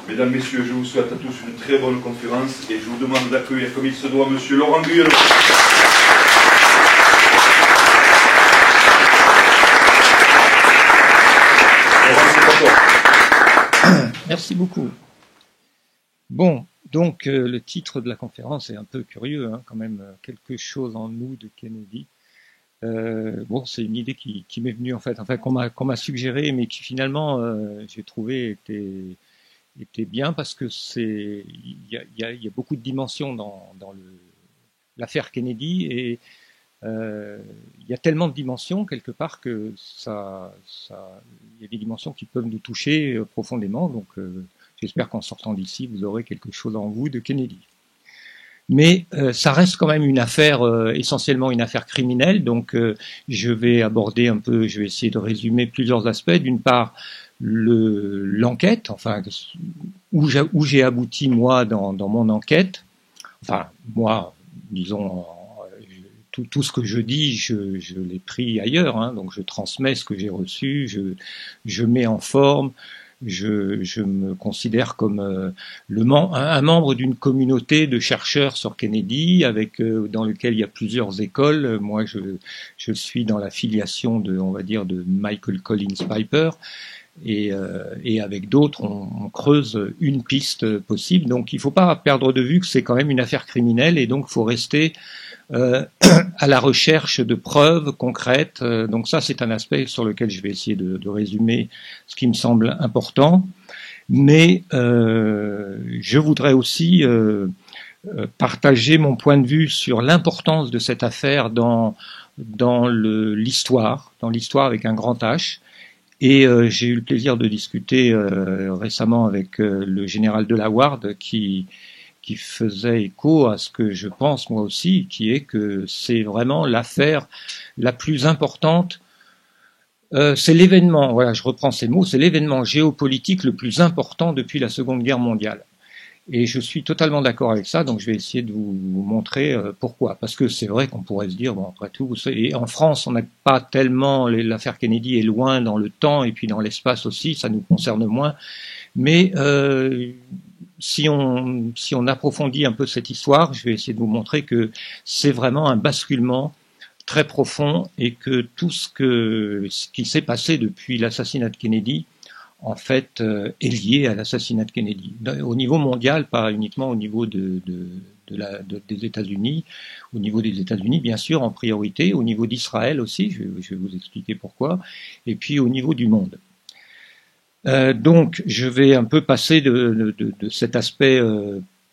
Mesdames, Messieurs, je vous souhaite à tous une très bonne conférence et je vous demande d'accueillir comme il se doit Monsieur Laurent Guyot. Merci beaucoup. Bon, donc le titre de la conférence est un peu curieux, hein, quand même, quelque chose en nous de Kennedy. Bon, c'est une idée qui m'est venue en fait, enfin qu'on m'a suggérée, mais qui finalement j'ai trouvé était bien parce que il y a beaucoup de dimensions dans l'affaire Kennedy et il y a tellement de dimensions quelque part que il y a des dimensions qui peuvent nous toucher profondément. Donc j'espère qu'en sortant d'ici, vous aurez quelque chose en vous de Kennedy. Mais ça reste quand même une affaire, essentiellement une affaire criminelle. Donc je vais aborder un peu, je vais essayer de résumer plusieurs aspects. D'une part, l'enquête, enfin où j'ai abouti moi dans mon enquête. Enfin moi, disons. Tout ce que je dis, je l'ai pris ailleurs, hein, donc je transmets ce que j'ai reçu, je mets en forme, je me considère comme un membre d'une communauté de chercheurs sur Kennedy, dans lequel il y a plusieurs écoles. Moi, je suis dans la filiation on va dire, de Michael Collins Piper. Et avec d'autres, on creuse une piste possible. Donc, il ne faut pas perdre de vue que c'est quand même une affaire criminelle, et donc il faut rester à la recherche de preuves concrètes. Donc ça, c'est un aspect sur lequel je vais essayer de résumer ce qui me semble important. Mais je voudrais aussi partager mon point de vue sur l'importance de cette affaire dans l'histoire avec un grand H. Et j'ai eu le plaisir de discuter récemment avec le général Delaware qui faisait écho à ce que je pense moi aussi, qui est que c'est vraiment l'affaire la plus importante. C'est l'événement, voilà, je reprends ces mots, c'est l'événement géopolitique le plus important depuis la Seconde Guerre mondiale. Et je suis totalement d'accord avec ça, donc je vais essayer de vous montrer pourquoi. Parce que c'est vrai qu'on pourrait se dire, bon, après tout, et en France, on n'a pas tellement, l'affaire Kennedy est loin dans le temps et puis dans l'espace aussi, ça nous concerne moins. Mais si on approfondit un peu cette histoire, je vais essayer de vous montrer que c'est vraiment un basculement très profond et que tout ce qui s'est passé depuis l'assassinat de Kennedy, en fait, est lié à l'assassinat de Kennedy. Au niveau mondial, pas uniquement au niveau des États-Unis, au niveau des États-Unis, bien sûr, en priorité, au niveau d'Israël aussi, je vais vous expliquer pourquoi, et puis au niveau du monde. Donc, je vais un peu passer de cet aspect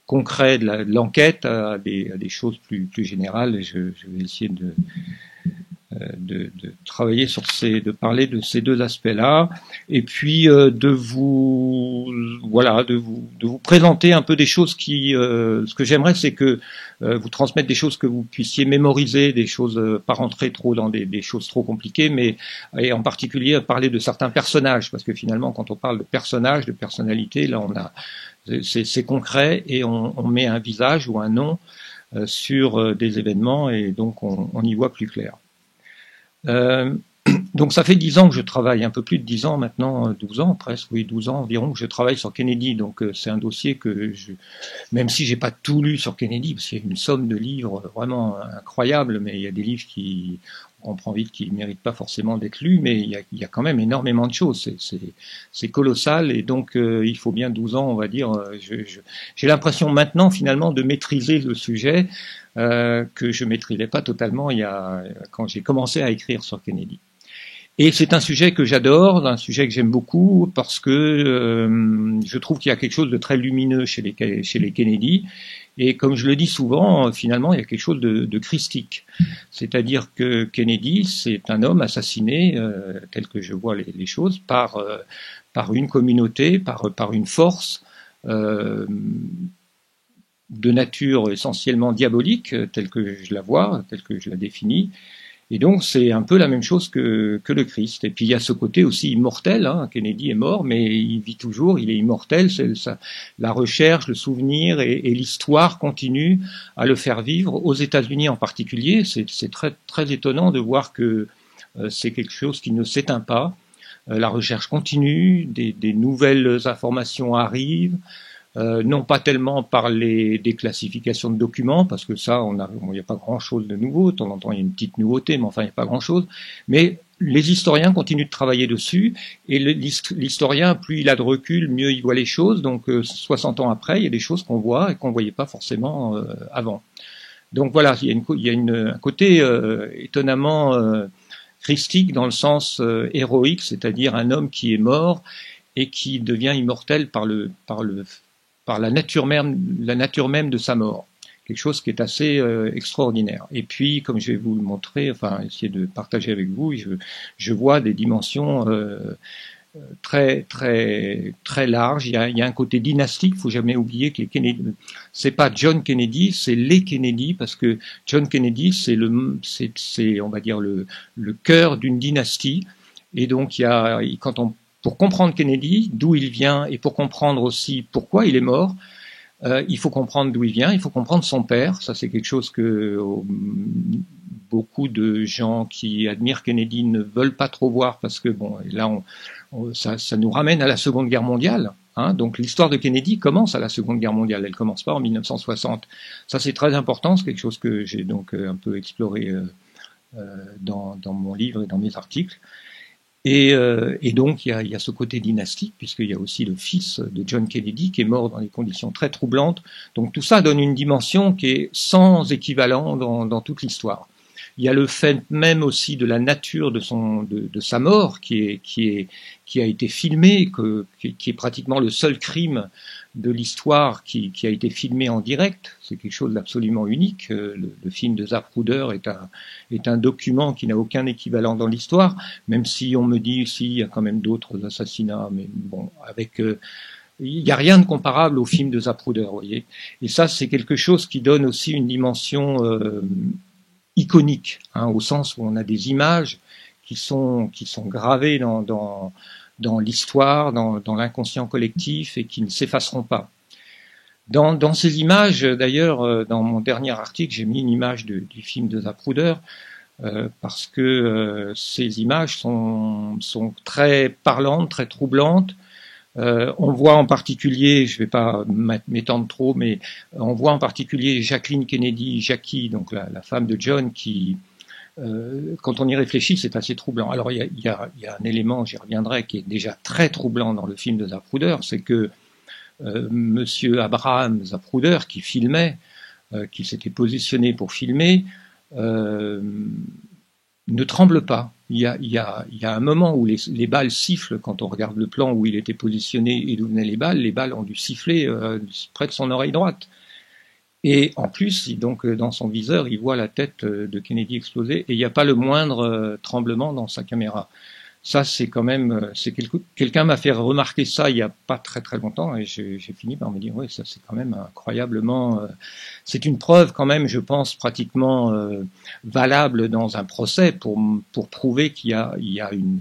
concret de l'enquête à des choses plus générales. Je vais essayer de travailler de parler de ces deux aspects-là, et puis de vous présenter un peu des choses ce que j'aimerais, c'est que vous transmettre des choses que vous puissiez mémoriser, des choses, pas rentrer trop dans des choses trop compliquées, et en particulier parler de certains personnages, parce que finalement, quand on parle de personnages, de personnalités, là, c'est concret, et on met un visage ou un nom sur des événements, et donc on y voit plus clair. Donc ça fait 10 ans que je travaille, un peu plus de 10 ans maintenant, 12 ans presque, oui 12 ans environ que je travaille sur Kennedy, donc c'est un dossier que même si j'ai pas tout lu sur Kennedy, parce qu'il y a une somme de livres vraiment incroyable, mais il y a des livres on comprend vite qui méritent pas forcément d'être lus, mais il y a quand même énormément de choses, c'est colossal, et donc il faut bien 12 ans, on va dire, j'ai l'impression maintenant finalement de maîtriser le sujet, que je maîtrisais pas totalement quand j'ai commencé à écrire sur Kennedy. Et c'est un sujet que j'adore, un sujet que j'aime beaucoup, parce que je trouve qu'il y a quelque chose de très lumineux chez les Kennedy, et comme je le dis souvent, finalement, il y a quelque chose de christique. C'est-à-dire que Kennedy, c'est un homme assassiné, tel que je vois les choses, par une communauté, par une force de nature essentiellement diabolique, telle que je la vois, telle que je la définis. Et donc c'est un peu la même chose que le Christ. Et puis il y a ce côté aussi immortel, hein. Kennedy est mort, mais il vit toujours, il est immortel. La recherche, le souvenir et l'histoire continuent à le faire vivre, aux États-Unis en particulier. C'est très, très étonnant de voir que c'est quelque chose qui ne s'éteint pas. La recherche continue, des nouvelles informations arrivent, non pas tellement par des classifications de documents, parce que ça, il n'y a pas grand-chose de nouveau. De temps en temps, il y a une petite nouveauté, mais enfin, il n'y a pas grand-chose. Mais les historiens continuent de travailler dessus, et l'historien, plus il a de recul, mieux il voit les choses. Donc, 60 ans après, il y a des choses qu'on voit et qu'on ne voyait pas forcément avant. Donc voilà, il y a un côté étonnamment christique dans le sens héroïque, c'est-à-dire un homme qui est mort et qui devient immortel par la nature même de sa mort. Quelque chose qui est assez extraordinaire. Et puis, comme je vais vous le montrer, enfin essayer de partager avec vous, je vois des dimensions très très très larges. Il y a un côté dynastique. Il faut jamais oublier que les Kennedy, c'est pas John Kennedy, c'est les Kennedy, parce que John Kennedy c'est on va dire le cœur d'une dynastie. Et donc pour comprendre Kennedy, d'où il vient, et pour comprendre aussi pourquoi il est mort, il faut comprendre d'où il vient, il faut comprendre son père. Ça, c'est quelque chose que beaucoup de gens qui admirent Kennedy ne veulent pas trop voir, parce que bon, là, ça nous ramène à la Seconde Guerre mondiale. Hein. Donc l'histoire de Kennedy commence à la Seconde Guerre mondiale, elle commence pas en 1960. Ça, c'est très important, c'est quelque chose que j'ai donc un peu exploré dans mon livre et dans mes articles. Et donc il y a ce côté dynastique, puisqu'il y a aussi le fils de John Kennedy qui est mort dans des conditions très troublantes. Donc tout ça donne une dimension qui est sans équivalent dans toute l'histoire. Il y a le fait même aussi de la nature de sa mort qui a été filmé, qui est pratiquement le seul crime de l'histoire qui a été filmé en direct. C'est quelque chose d'absolument unique. Le film de Zapruder est un document qui n'a aucun équivalent dans l'histoire, même si on me dit il y a quand même d'autres assassinats, mais bon, il n'y a rien de comparable au film de Zapruder, vous voyez. Et ça, c'est quelque chose qui donne aussi une dimension iconique, hein, au sens où on a des images qui sont gravées dans l'histoire, dans l'inconscient collectif, et qui ne s'effaceront pas. Dans ces images, d'ailleurs, dans mon dernier article, j'ai mis une image du film de Zapruder, parce que ces images sont très parlantes, très troublantes. On voit en particulier, je ne vais pas m'étendre trop, mais on voit en particulier Jacqueline Kennedy, Jackie, donc la femme de John, qui, quand on y réfléchit, c'est assez troublant. Alors il y a un élément, j'y reviendrai, qui est déjà très troublant dans le film de Zapruder, c'est que Monsieur Abraham Zapruder, qui filmait, qui s'était positionné pour filmer, ne tremble pas. Il y a un moment où les balles sifflent quand on regarde le plan où il était positionné et d'où venaient les balles ont dû siffler près de son oreille droite. Et en plus, donc dans son viseur, il voit la tête de Kennedy exploser et il n'y a pas le moindre tremblement dans sa caméra. Ça, c'est quand même, quelqu'un m'a fait remarquer ça il n'y a pas très très longtemps et j'ai fini par me dire, oui, ça c'est quand même incroyablement, c'est une preuve quand même, je pense, pratiquement valable dans un procès pour prouver qu'il y a une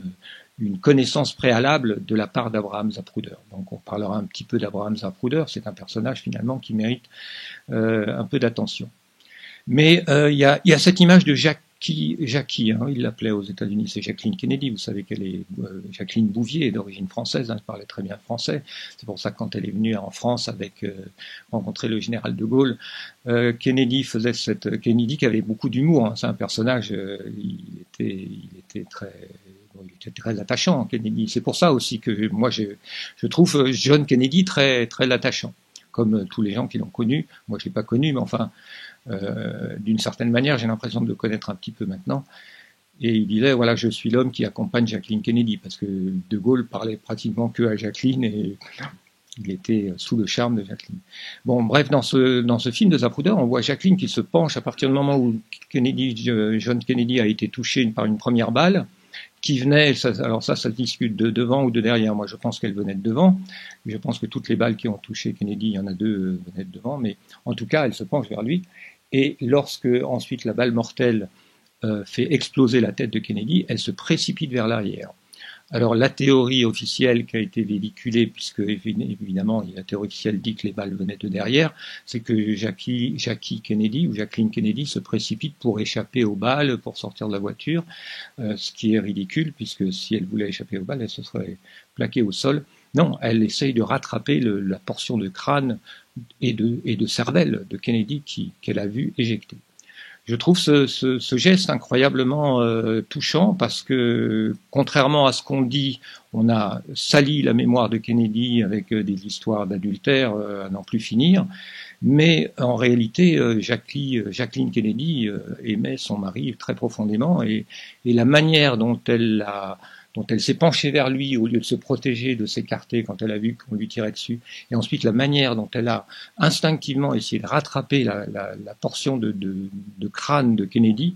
connaissance préalable de la part d'Abraham Zapruder. Donc on parlera un petit peu d'Abraham Zapruder, c'est un personnage finalement qui mérite un peu d'attention. Mais il y a cette image de Jackie, hein, il l'appelait aux États-Unis, c'est Jacqueline Kennedy. Vous savez qu'elle est Jacqueline Bouvier, d'origine française, hein, elle parlait très bien français. C'est pour ça que quand elle est venue en France rencontrer le général de Gaulle, Kennedy qui avait beaucoup d'humour. Hein, c'est un personnage, il était très attachant, Kennedy. C'est pour ça aussi que moi je trouve John Kennedy très très attachant, comme tous les gens qui l'ont connu. Moi je l'ai pas connu, mais enfin. D'une certaine manière, j'ai l'impression de le connaître un petit peu maintenant. Et il disait, voilà, je suis l'homme qui accompagne Jacqueline Kennedy, parce que De Gaulle parlait pratiquement que à Jacqueline et il était sous le charme de Jacqueline. Bon, bref, dans ce film de Zapruder, on voit Jacqueline qui se penche à partir du moment où John Kennedy a été touché par une première balle, qui venait, alors ça se discute de devant ou de derrière. Moi, je pense qu'elle venait de devant. Je pense que toutes les balles qui ont touché Kennedy, il y en a deux, venaient de devant, mais en tout cas, elle se penche vers lui. Et lorsque ensuite la balle mortelle fait exploser la tête de Kennedy, elle se précipite vers l'arrière. Alors la théorie officielle qui a été véhiculée, puisque évidemment la théorie officielle dit que les balles venaient de derrière, c'est que Jackie Kennedy ou Jacqueline Kennedy se précipite pour échapper aux balles, pour sortir de la voiture, ce qui est ridicule puisque si elle voulait échapper aux balles, elle se serait plaquée au sol. Non, elle essaye de rattraper la portion de crâne et de cervelle de Kennedy qu'elle a vu éjecter. Je trouve ce geste incroyablement touchant parce que, contrairement à ce qu'on dit, on a sali la mémoire de Kennedy avec des histoires d'adultère à n'en plus finir, mais en réalité, Jacqueline Kennedy aimait son mari très profondément et la manière dont elle s'est penchée vers lui au lieu de se protéger, de s'écarter quand elle a vu qu'on lui tirait dessus, et ensuite la manière dont elle a instinctivement essayé de rattraper la portion de crâne de Kennedy,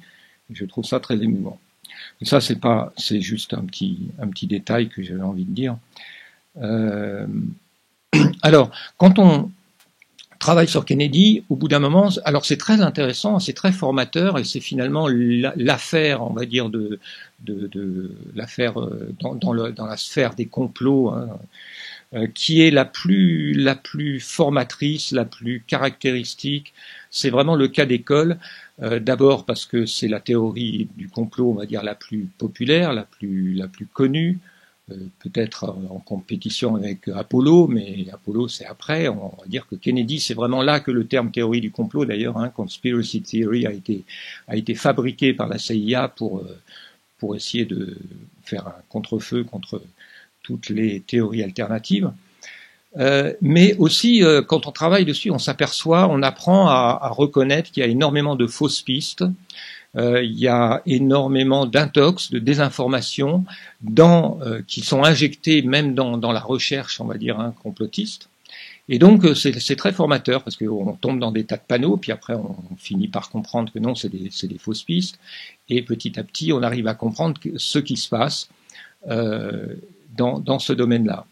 je trouve ça très émouvant. Et ça, c'est juste un petit détail que j'avais envie de dire. Alors, quand on travaille sur Kennedy, au bout d'un moment, alors c'est très intéressant, c'est très formateur, et c'est finalement l'affaire, on va dire, l'affaire dans la sphère des complots, hein, qui est la plus formatrice, la plus caractéristique. C'est vraiment le cas d'école. D'abord parce que c'est la théorie du complot, on va dire, la plus populaire, la plus connue. Peut-être en compétition avec Apollo, mais Apollo c'est après. On va dire que Kennedy, c'est vraiment là que le terme théorie du complot, d'ailleurs, hein, conspiracy theory, a été fabriqué par la CIA pour essayer de faire un contre-feu contre toutes les théories alternatives. Mais aussi, quand on travaille dessus, on s'aperçoit, on apprend à reconnaître qu'il y a énormément de fausses pistes. Il y a énormément d'intox, de désinformation qui sont injectées même dans la recherche, on va dire, hein, complotiste. Et donc c'est très formateur parce qu'on tombe dans des tas de panneaux, puis après on finit par comprendre que non, c'est des fausses pistes, et petit à petit on arrive à comprendre ce qui se passe dans ce domaine-là.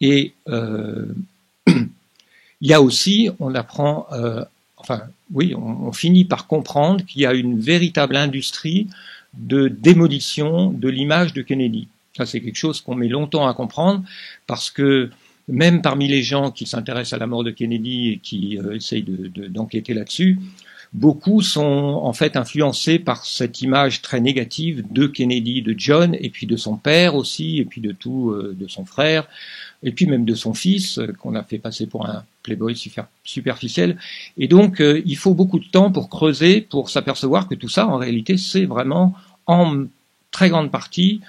Et il y a aussi, on apprend, on finit par comprendre qu'il y a une véritable industrie de démolition de l'image de Kennedy. Ça, c'est quelque chose qu'on met longtemps à comprendre, parce que même parmi les gens qui s'intéressent à la mort de Kennedy et qui essayent d'enquêter là-dessus, beaucoup sont en fait influencés par cette image très négative de Kennedy, de John, et puis de son père aussi, et puis de son frère, et puis même de son fils, qu'on a fait passer pour un playboy superficiel. Et donc, il faut beaucoup de temps pour creuser, pour s'apercevoir que tout ça, en réalité, c'est vraiment, en très grande partie,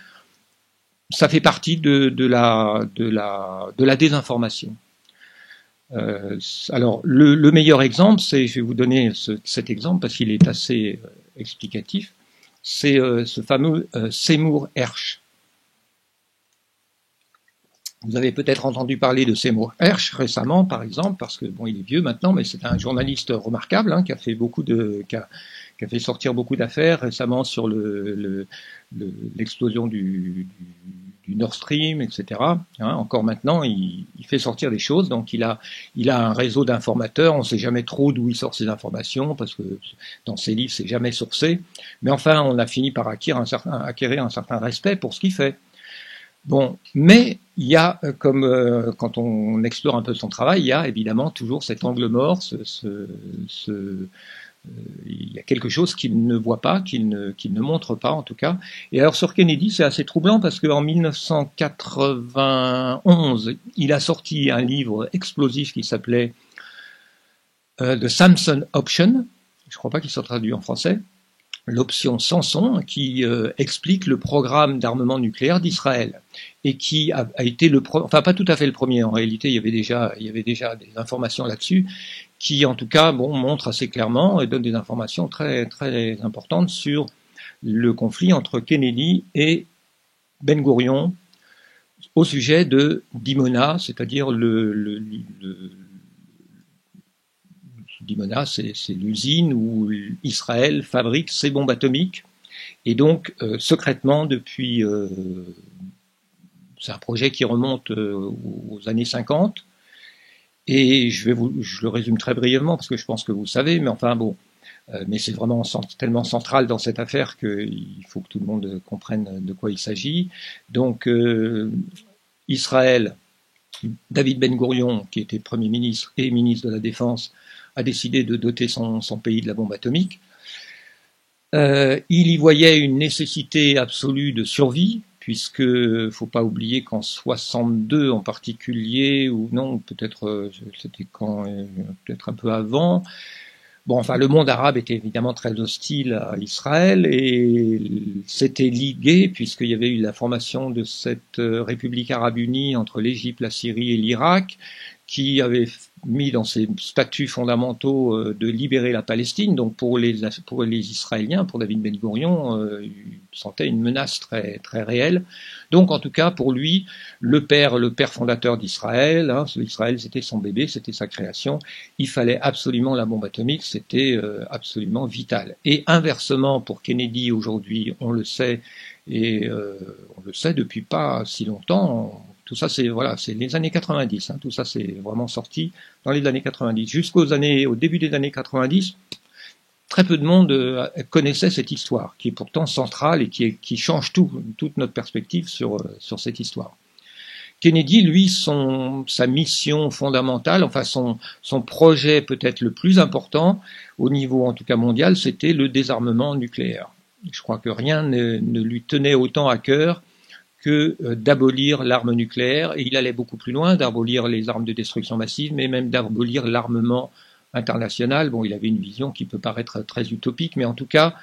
ça fait partie de la désinformation. Alors, le meilleur exemple, je vais vous donner cet exemple parce qu'il est assez explicatif, c'est ce fameux Seymour Hersh. Vous avez peut-être entendu parler de Seymour Hersh récemment, par exemple, parce que bon, il est vieux maintenant, mais c'est un journaliste remarquable, hein, qui a fait sortir beaucoup d'affaires récemment sur l'explosion du Nord Stream, etc. Hein, encore maintenant, il fait sortir des choses. Donc, il a un réseau d'informateurs. On ne sait jamais trop d'où il sort ces informations parce que dans ses livres, c'est jamais sourcé. Mais enfin, on a fini par acquérir un certain respect pour ce qu'il fait. Bon, mais il y a, comme quand on explore un peu son travail, il y a évidemment toujours cet angle mort, il y a quelque chose qu'il ne voit pas, qu'il ne montre pas en tout cas. Et alors sur Kennedy, c'est assez troublant parce qu'en 1991, il a sorti un livre explosif qui s'appelait The Samson Option. Je ne crois pas qu'il soit traduit en français. L'option Samson, qui explique le programme d'armement nucléaire d'Israël et qui a été enfin pas tout à fait le premier. En réalité, il y avait déjà des informations là-dessus qui, en tout cas, montrent assez clairement et donnent des informations très très importantes sur le conflit entre Kennedy et Ben Gourion au sujet de Dimona, c'est-à-dire Dimona, c'est l'usine où Israël fabrique ses bombes atomiques. Et donc, secrètement, depuis... c'est un projet qui remonte aux années 50. Et je le résume très brièvement, parce que je pense que vous le savez, mais enfin bon... Mais c'est vraiment tellement central dans cette affaire qu'il faut que tout le monde comprenne de quoi il s'agit. Donc Israël, David Ben Gourion, qui était Premier ministre et ministre de la Défense, a décidé de doter son pays de la bombe atomique. Il y voyait une nécessité absolue de survie, puisque faut pas oublier qu'en 62 en particulier, ou non, peut-être c'était quand, peut-être un peu avant. Bon, enfin, le monde arabe était évidemment très hostile à Israël et s'était ligué, puisqu'il y avait eu la formation de cette République arabe unie entre l'Égypte, la Syrie et l'Irak, qui avait mis dans ses statuts fondamentaux de libérer la Palestine. Donc pour les Israéliens, pour David Ben Gourion, il sentait une menace très très réelle. Donc en tout cas pour lui, le père fondateur d'Israël, Israël c'était son bébé, c'était sa création. Il fallait absolument la bombe atomique, c'était absolument vital. Et inversement pour Kennedy aujourd'hui, on le sait et on le sait depuis pas si longtemps. Tout ça, c'est les années 90. Tout ça, c'est vraiment sorti dans les années 90. Au début des années 90, très peu de monde connaissait cette histoire, qui est pourtant centrale et qui change toute notre perspective sur cette histoire. Kennedy, lui, sa mission fondamentale, enfin son projet peut-être le plus important, au niveau en tout cas mondial, c'était le désarmement nucléaire. Je crois que rien ne lui tenait autant à cœur que d'abolir l'arme nucléaire, et il allait beaucoup plus loin, d'abolir les armes de destruction massive, mais même d'abolir l'armement international. Bon, il avait une vision qui peut paraître très utopique, mais en tout cas,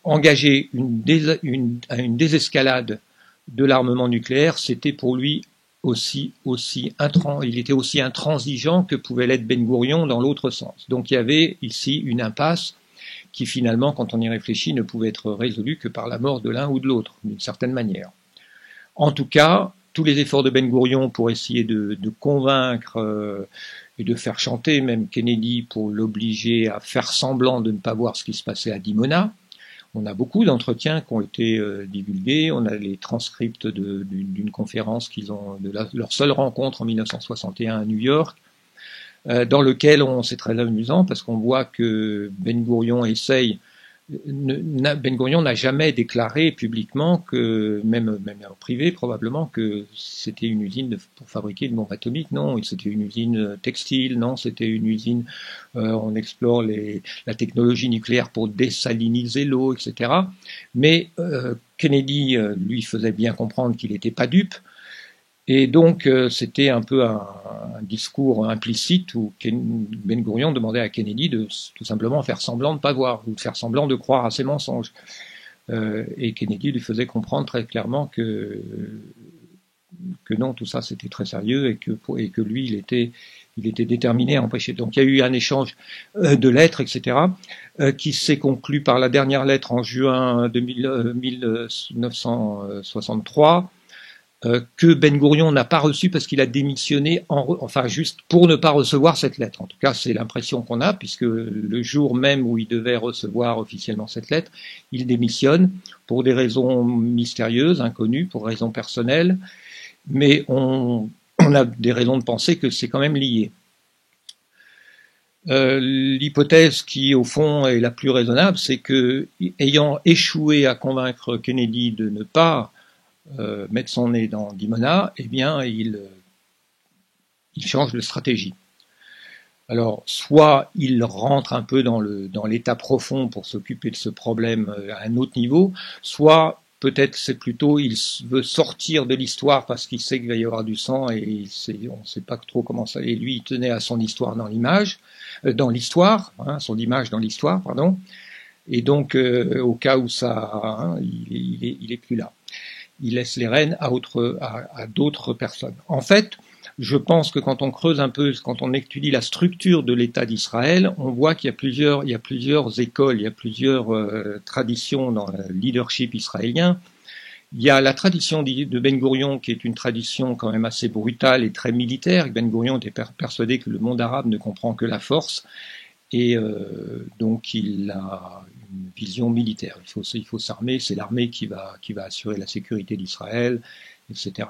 engager une désescalade de l'armement nucléaire, c'était pour lui il était aussi intransigeant que pouvait l'être Ben Gourion dans l'autre sens. Donc il y avait ici une impasse qui finalement, quand on y réfléchit, ne pouvait être résolu que par la mort de l'un ou de l'autre, d'une certaine manière. En tout cas, tous les efforts de Ben Gourion pour essayer de convaincre et de faire chanter même Kennedy pour l'obliger à faire semblant de ne pas voir ce qui se passait à Dimona. On a beaucoup d'entretiens qui ont été divulgués, on a les transcripts d'une conférence leur seule rencontre en 1961 à New York, dans lequel c'est très amusant parce qu'on voit que Ben Gourion n'a jamais déclaré publiquement que, même en privé probablement, que c'était une usine pour fabriquer une bombe atomique. Non, c'était une usine textile. Non, c'était une usine. On explore la technologie nucléaire pour désaliniser l'eau, etc. Mais Kennedy lui faisait bien comprendre qu'il n'était pas dupe. Et donc, c'était un peu un discours implicite où Ben Gourion demandait à Kennedy de tout simplement faire semblant de ne pas voir, ou de faire semblant de croire à ses mensonges. Et Kennedy lui faisait comprendre très clairement que non, tout ça c'était très sérieux et que lui, il était déterminé à empêcher. Donc il y a eu un échange de lettres, etc., qui s'est conclu par la dernière lettre en juin 1963, que Ben Gourion n'a pas reçu parce qu'il a démissionné, juste pour ne pas recevoir cette lettre. En tout cas, c'est l'impression qu'on a, puisque le jour même où il devait recevoir officiellement cette lettre, il démissionne pour des raisons mystérieuses, inconnues, pour raisons personnelles, mais on a des raisons de penser que c'est quand même lié. L'hypothèse qui, au fond, est la plus raisonnable, c'est que, ayant échoué à convaincre Kennedy de ne pas mettre son nez dans Dimona, eh bien, il change de stratégie. Alors, soit il rentre un peu dans l'état profond pour s'occuper de ce problème à un autre niveau, soit peut-être c'est plutôt il veut sortir de l'histoire parce qu'il sait qu'il va y avoir du sang et on ne sait pas trop comment ça. Et lui, il tenait à son histoire dans l'histoire, son image dans l'histoire, pardon. Et donc, au cas où ça, il est plus là. Il laisse les rênes à d'autres personnes. En fait, je pense que quand on creuse un peu, quand on étudie la structure de l'État d'Israël, on voit qu'il y a plusieurs écoles, il y a plusieurs traditions dans le leadership israélien. Il y a la tradition de Ben Gourion, qui est une tradition quand même assez brutale et très militaire. Ben Gourion était persuadé que le monde arabe ne comprend que la force, et donc il a une vision militaire. Il faut s'armer, c'est l'armée qui va assurer la sécurité d'Israël, etc.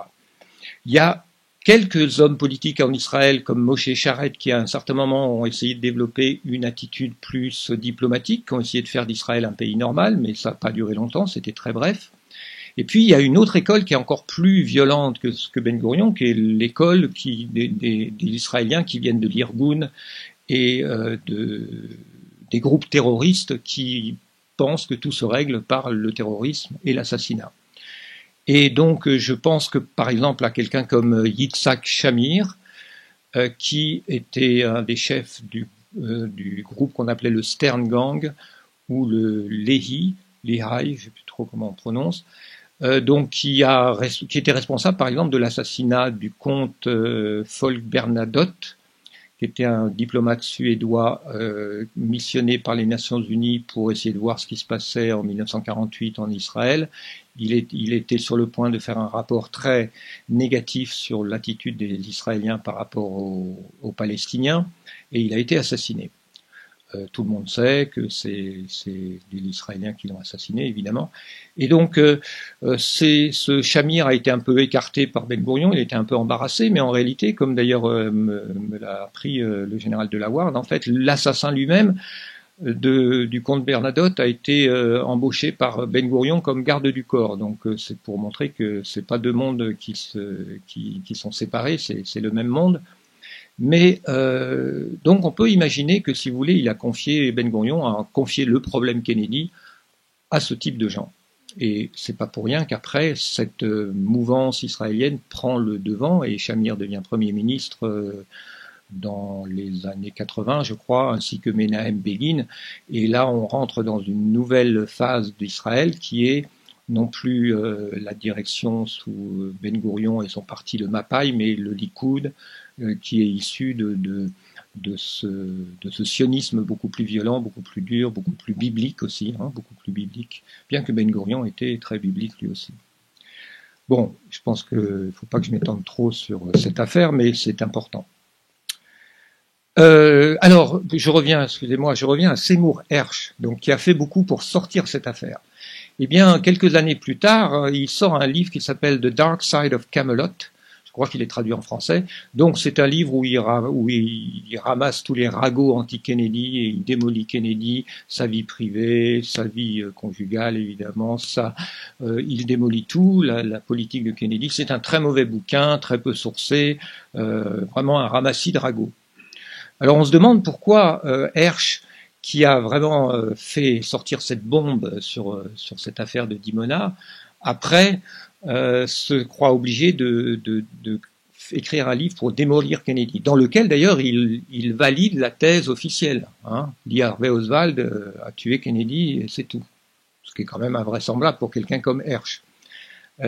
Il y a quelques hommes politiques en Israël, comme Moshe Sharet, qui à un certain moment ont essayé de développer une attitude plus diplomatique, qui ont essayé de faire d'Israël un pays normal, mais ça n'a pas duré longtemps, c'était très bref. Et puis il y a une autre école qui est encore plus violente que Ben Gurion, qui est l'école des Israéliens qui viennent de l'Irgun et des groupes terroristes qui pensent que tout se règle par le terrorisme et l'assassinat. Et donc je pense que par exemple à quelqu'un comme Yitzhak Shamir, qui était un des chefs du groupe qu'on appelait le Stern Gang, ou le Lehi, je ne sais plus trop comment on prononce, donc qui était responsable par exemple de l'assassinat du comte Folke Bernadotte, qui était un diplomate suédois missionné par les Nations Unies pour essayer de voir ce qui se passait en 1948 en Israël. Il était sur le point de faire un rapport très négatif sur l'attitude des Israéliens par rapport aux Palestiniens, et il a été assassiné. Tout le monde sait que c'est des Israéliens qui l'ont assassiné, évidemment. Et donc, ce Shamir a été un peu écarté par Ben Gurion, il était un peu embarrassé, mais en réalité, comme d'ailleurs me l'a appris le général de la Ward, en fait, l'assassin lui-même du comte Bernadotte a été embauché par Ben Gurion comme garde du corps. Donc, c'est pour montrer que c'est pas deux mondes qui sont séparés, c'est le même monde. Mais donc on peut imaginer que, si vous voulez, Ben Gurion a confié le problème Kennedy à ce type de gens. Et c'est pas pour rien qu'après, cette mouvance israélienne prend le devant et Shamir devient Premier ministre dans les années 80, je crois, ainsi que Menahem Begin. Et là, on rentre dans une nouvelle phase d'Israël qui est non plus la direction sous Ben Gurion et son parti le Mapai, mais le Likoud, qui est issu de ce sionisme beaucoup plus violent, beaucoup plus dur, beaucoup plus biblique aussi, beaucoup plus biblique, bien que Ben Gurion était très biblique lui aussi. Bon, je pense qu'il ne faut pas que je m'étende trop sur cette affaire, mais c'est important. Alors, je reviens à Seymour Hersh, donc, qui a fait beaucoup pour sortir cette affaire. Eh bien, quelques années plus tard, il sort un livre qui s'appelle The Dark Side of Camelot. Je crois qu'il est traduit en français. Donc, c'est un livre où il ramasse tous les ragots anti-Kennedy et il démolit Kennedy, sa vie privée, sa vie conjugale, évidemment. Il démolit tout, la politique de Kennedy. C'est un très mauvais bouquin, très peu sourcé, vraiment un ramassis de ragots. Alors, on se demande pourquoi Hersh, qui a vraiment fait sortir cette bombe sur cette affaire de Dimona, après se croit obligé de écrire un livre pour démolir Kennedy, dans lequel d'ailleurs il valide la thèse officielle. Lee Harvey Oswald a tué Kennedy et c'est tout. Ce qui est quand même invraisemblable pour quelqu'un comme Hersh.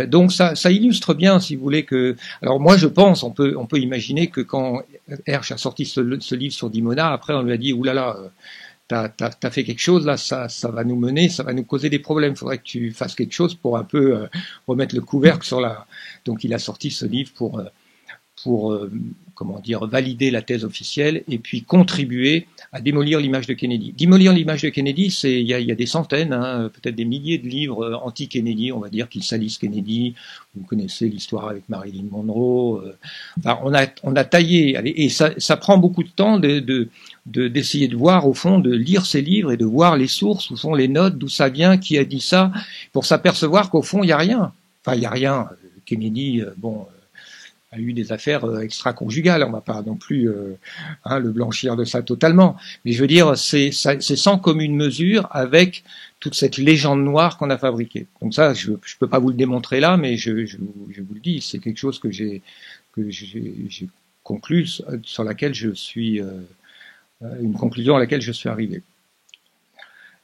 Donc ça illustre bien, si vous voulez, que... Alors moi je pense, on peut imaginer que quand Hersh a sorti ce livre sur Dimona, après on lui a dit « Oulala, t'as fait quelque chose là, ça va nous mener, ça va nous causer des problèmes. Il faudrait que tu fasses quelque chose pour un peu remettre le couvercle sur la... » Donc il a sorti ce livre pour valider la thèse officielle et puis contribuer à démolir l'image de Kennedy. Démolir l'image de Kennedy, il y a des centaines, peut-être des milliers de livres anti-Kennedy, on va dire, qui salissent Kennedy. Vous connaissez l'histoire avec Marilyn Monroe. On a taillé, et ça prend beaucoup de temps d'essayer de voir, au fond, de lire ces livres et de voir les sources, où sont les notes, d'où ça vient, qui a dit ça, pour s'apercevoir qu'au fond, il n'y a rien. Enfin, il n'y a rien. Kennedy, a eu des affaires extra-conjugales, on ne va pas non plus le blanchir de ça totalement, mais je veux dire, c'est sans commune mesure avec toute cette légende noire qu'on a fabriquée. Donc ça, je peux pas vous le démontrer là, mais je vous le dis, c'est quelque chose que j'ai conclu, sur laquelle je suis une conclusion à laquelle je suis arrivé.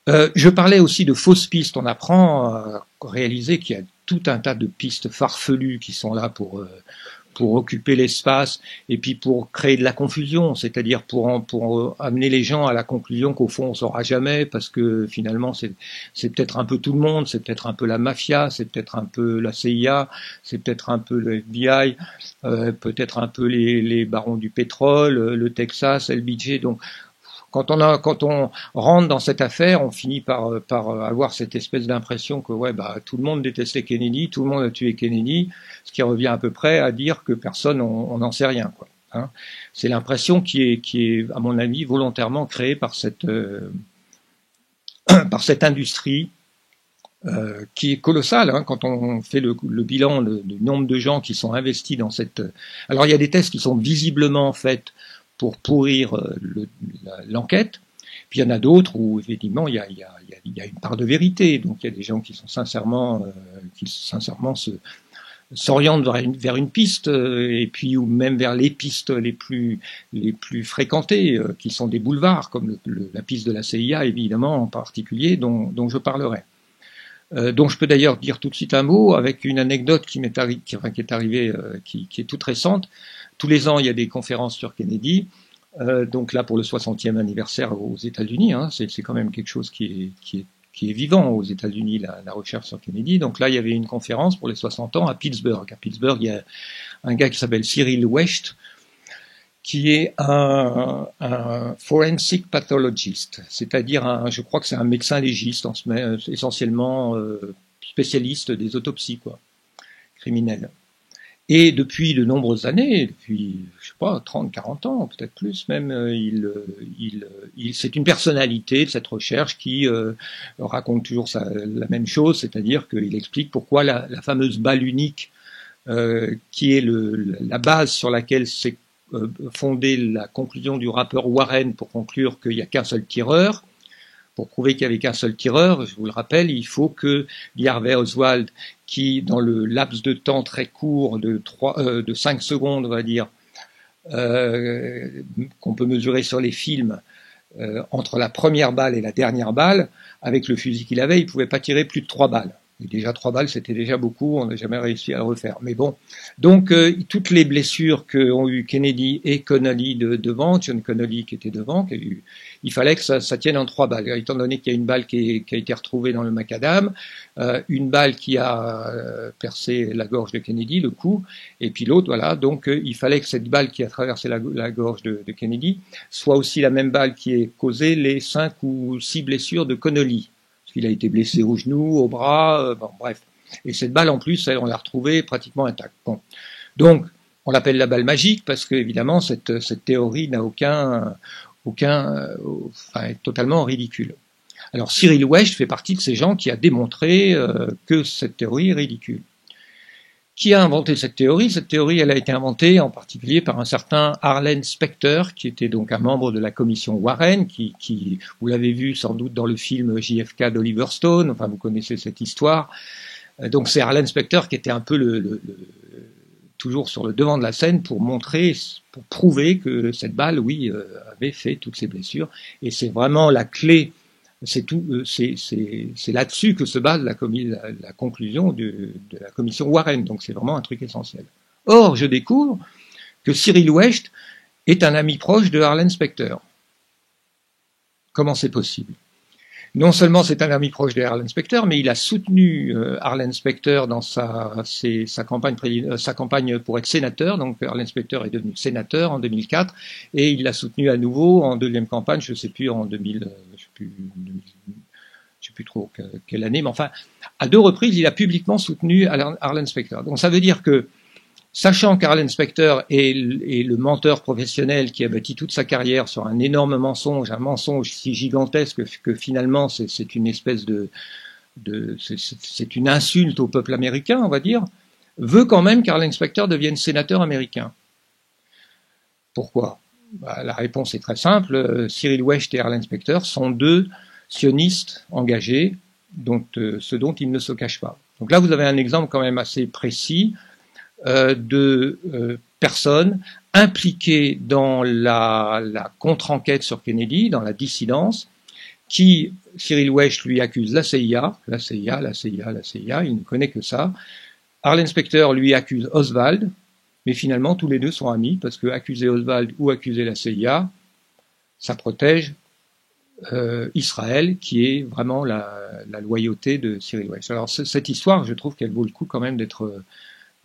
Je parlais aussi de fausses pistes. On apprend à réaliser qu'il y a tout un tas de pistes farfelues qui sont là pour occuper l'espace et puis pour créer de la confusion, c'est-à-dire pour amener les gens à la conclusion qu'au fond on saura jamais, parce que finalement c'est peut-être un peu tout le monde, c'est peut-être un peu la mafia, c'est peut-être un peu la CIA, c'est peut-être un peu le FBI, peut-être un peu les barons du pétrole, le Texas, LBJ. Donc quand on rentre dans cette affaire, on finit par avoir cette espèce d'impression que ouais, bah, tout le monde détestait Kennedy, tout le monde a tué Kennedy, ce qui revient à peu près à dire que personne, on n'en sait rien, quoi. Hein. C'est l'impression qui est, à mon avis, volontairement créée par cette industrie qui est colossale, hein, quand on fait le bilan du nombre de gens qui sont investis dans cette. Alors il y a des tests qui sont visiblement faits pour pourrir l'enquête, puis il y en a d'autres où effectivement il y a une part de vérité. Donc il y a des gens qui sont sincèrement s'orientent vers une piste, et puis ou même vers les pistes les plus fréquentées, qui sont des boulevards, comme la piste de la CIA évidemment en particulier, dont je parlerai. Dont je peux d'ailleurs dire tout de suite un mot avec une anecdote qui est arrivée, qui est toute récente. Tous les ans, il y a des conférences sur Kennedy. Donc là, pour le 60e anniversaire aux États-Unis, hein, c'est quand même quelque chose qui est vivant aux États-Unis, la recherche sur Kennedy. Donc là, il y avait une conférence pour les 60 ans à Pittsburgh. À Pittsburgh, il y a un gars qui s'appelle Cyril Wecht, qui est un forensic pathologist, c'est-à-dire je crois que c'est un médecin légiste, essentiellement spécialiste des autopsies, quoi, criminelles. Et depuis de nombreuses années, depuis, je sais pas, 30, 40 ans, peut-être plus même, c'est une personnalité de cette recherche qui raconte toujours la même chose, c'est-à-dire qu'il explique pourquoi la fameuse balle unique, qui est la base sur laquelle s'est fondée la conclusion du rapport Warren pour conclure qu'il n'y a qu'un seul tireur. Pour prouver qu'il n'y avait qu'un seul tireur, je vous le rappelle, il faut que Lee Harvey Oswald, qui dans le laps de temps très court de 5 secondes, on va dire, qu'on peut mesurer sur les films, entre la première balle et la dernière balle, avec le fusil qu'il avait, il ne pouvait pas tirer plus de 3 balles. Et déjà 3 balles, c'était déjà beaucoup, on n'a jamais réussi à le refaire. Mais bon, donc toutes les blessures qu'ont eu Kennedy et Connolly devant, John Connolly qui était devant, il fallait que ça tienne en 3 balles. Étant donné qu'il y a une balle qui a été retrouvée dans le macadam, une balle qui a percé la gorge de Kennedy, le cou, et puis l'autre, voilà. Donc il fallait que cette balle qui a traversé la gorge de Kennedy soit aussi la même balle qui ait causé les 5 ou 6 blessures de Connolly. Il a été blessé au genou, au bras, bon, bref. Et cette balle, en plus, on l'a retrouvée pratiquement intacte. Bon. Donc, on l'appelle la balle magique parce que, évidemment, cette théorie n'a est totalement ridicule. Alors, Cyril Wecht fait partie de ces gens qui a démontré que cette théorie est ridicule. Qui a inventé cette théorie? Cette théorie, elle a été inventée en particulier par un certain Arlen Specter, qui était donc un membre de la commission Warren, qui vous l'avez vu sans doute dans le film JFK d'Oliver Stone, enfin vous connaissez cette histoire. Donc c'est Arlen Specter qui était un peu toujours sur le devant de la scène pour prouver que cette balle, oui, avait fait toutes ces blessures. Et c'est vraiment la clé. C'est là-dessus que se base la conclusion de la commission Warren. Donc c'est vraiment un truc essentiel. Or, je découvre que Cyril Wecht est un ami proche de Arlen Specter. Comment c'est possible? Non seulement c'est un ami proche de Arlen Specter, mais il a soutenu Arlen Specter dans sa campagne pour être sénateur. Donc Arlen Specter est devenu sénateur en 2004 et il l'a soutenu à nouveau en deuxième campagne, je ne sais plus en 2000, je sais plus trop quelle année, mais enfin à 2 reprises il a publiquement soutenu Arlen Specter. Donc ça veut dire que sachant qu'Arlen Specter est le menteur professionnel qui a bâti toute sa carrière sur un énorme mensonge, un mensonge si gigantesque que finalement c'est une espèce c'est une insulte au peuple américain, on va dire, veut quand même qu'Arlen Specter devienne sénateur américain. Pourquoi? La réponse est très simple. Cyril Wecht et Arlen Specter sont 2 sionistes engagés, ce dont ils ne se cachent pas. Donc là, vous avez un exemple quand même assez précis de personnes impliquées dans la contre-enquête sur Kennedy, dans la dissidence, qui, Cyril Wecht lui accuse la CIA, il ne connaît que ça. Arlen Specter lui accuse Oswald, mais finalement tous les 2 sont amis, parce que accuser Oswald ou accuser la CIA, ça protège Israël, qui est vraiment la loyauté de Cyril Wecht. Alors cette histoire, je trouve qu'elle vaut le coup quand même d'être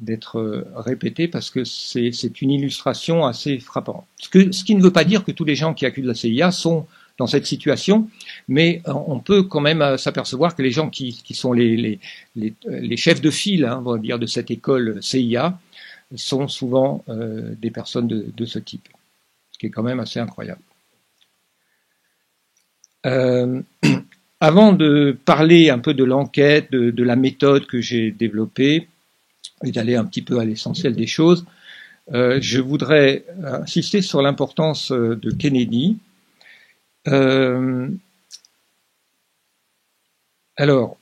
répété parce que c'est une illustration assez frappante. Ce qui ne veut pas dire que tous les gens qui accusent la CIA sont dans cette situation, mais on peut quand même s'apercevoir que les gens qui sont les chefs de file, hein, on va dire, de cette école CIA, sont souvent des personnes de ce type, ce qui est quand même assez incroyable. Avant de parler un peu de l'enquête, de la méthode que j'ai développée, et d'aller un petit peu à l'essentiel des choses, je voudrais insister sur l'importance de Kennedy. Alors,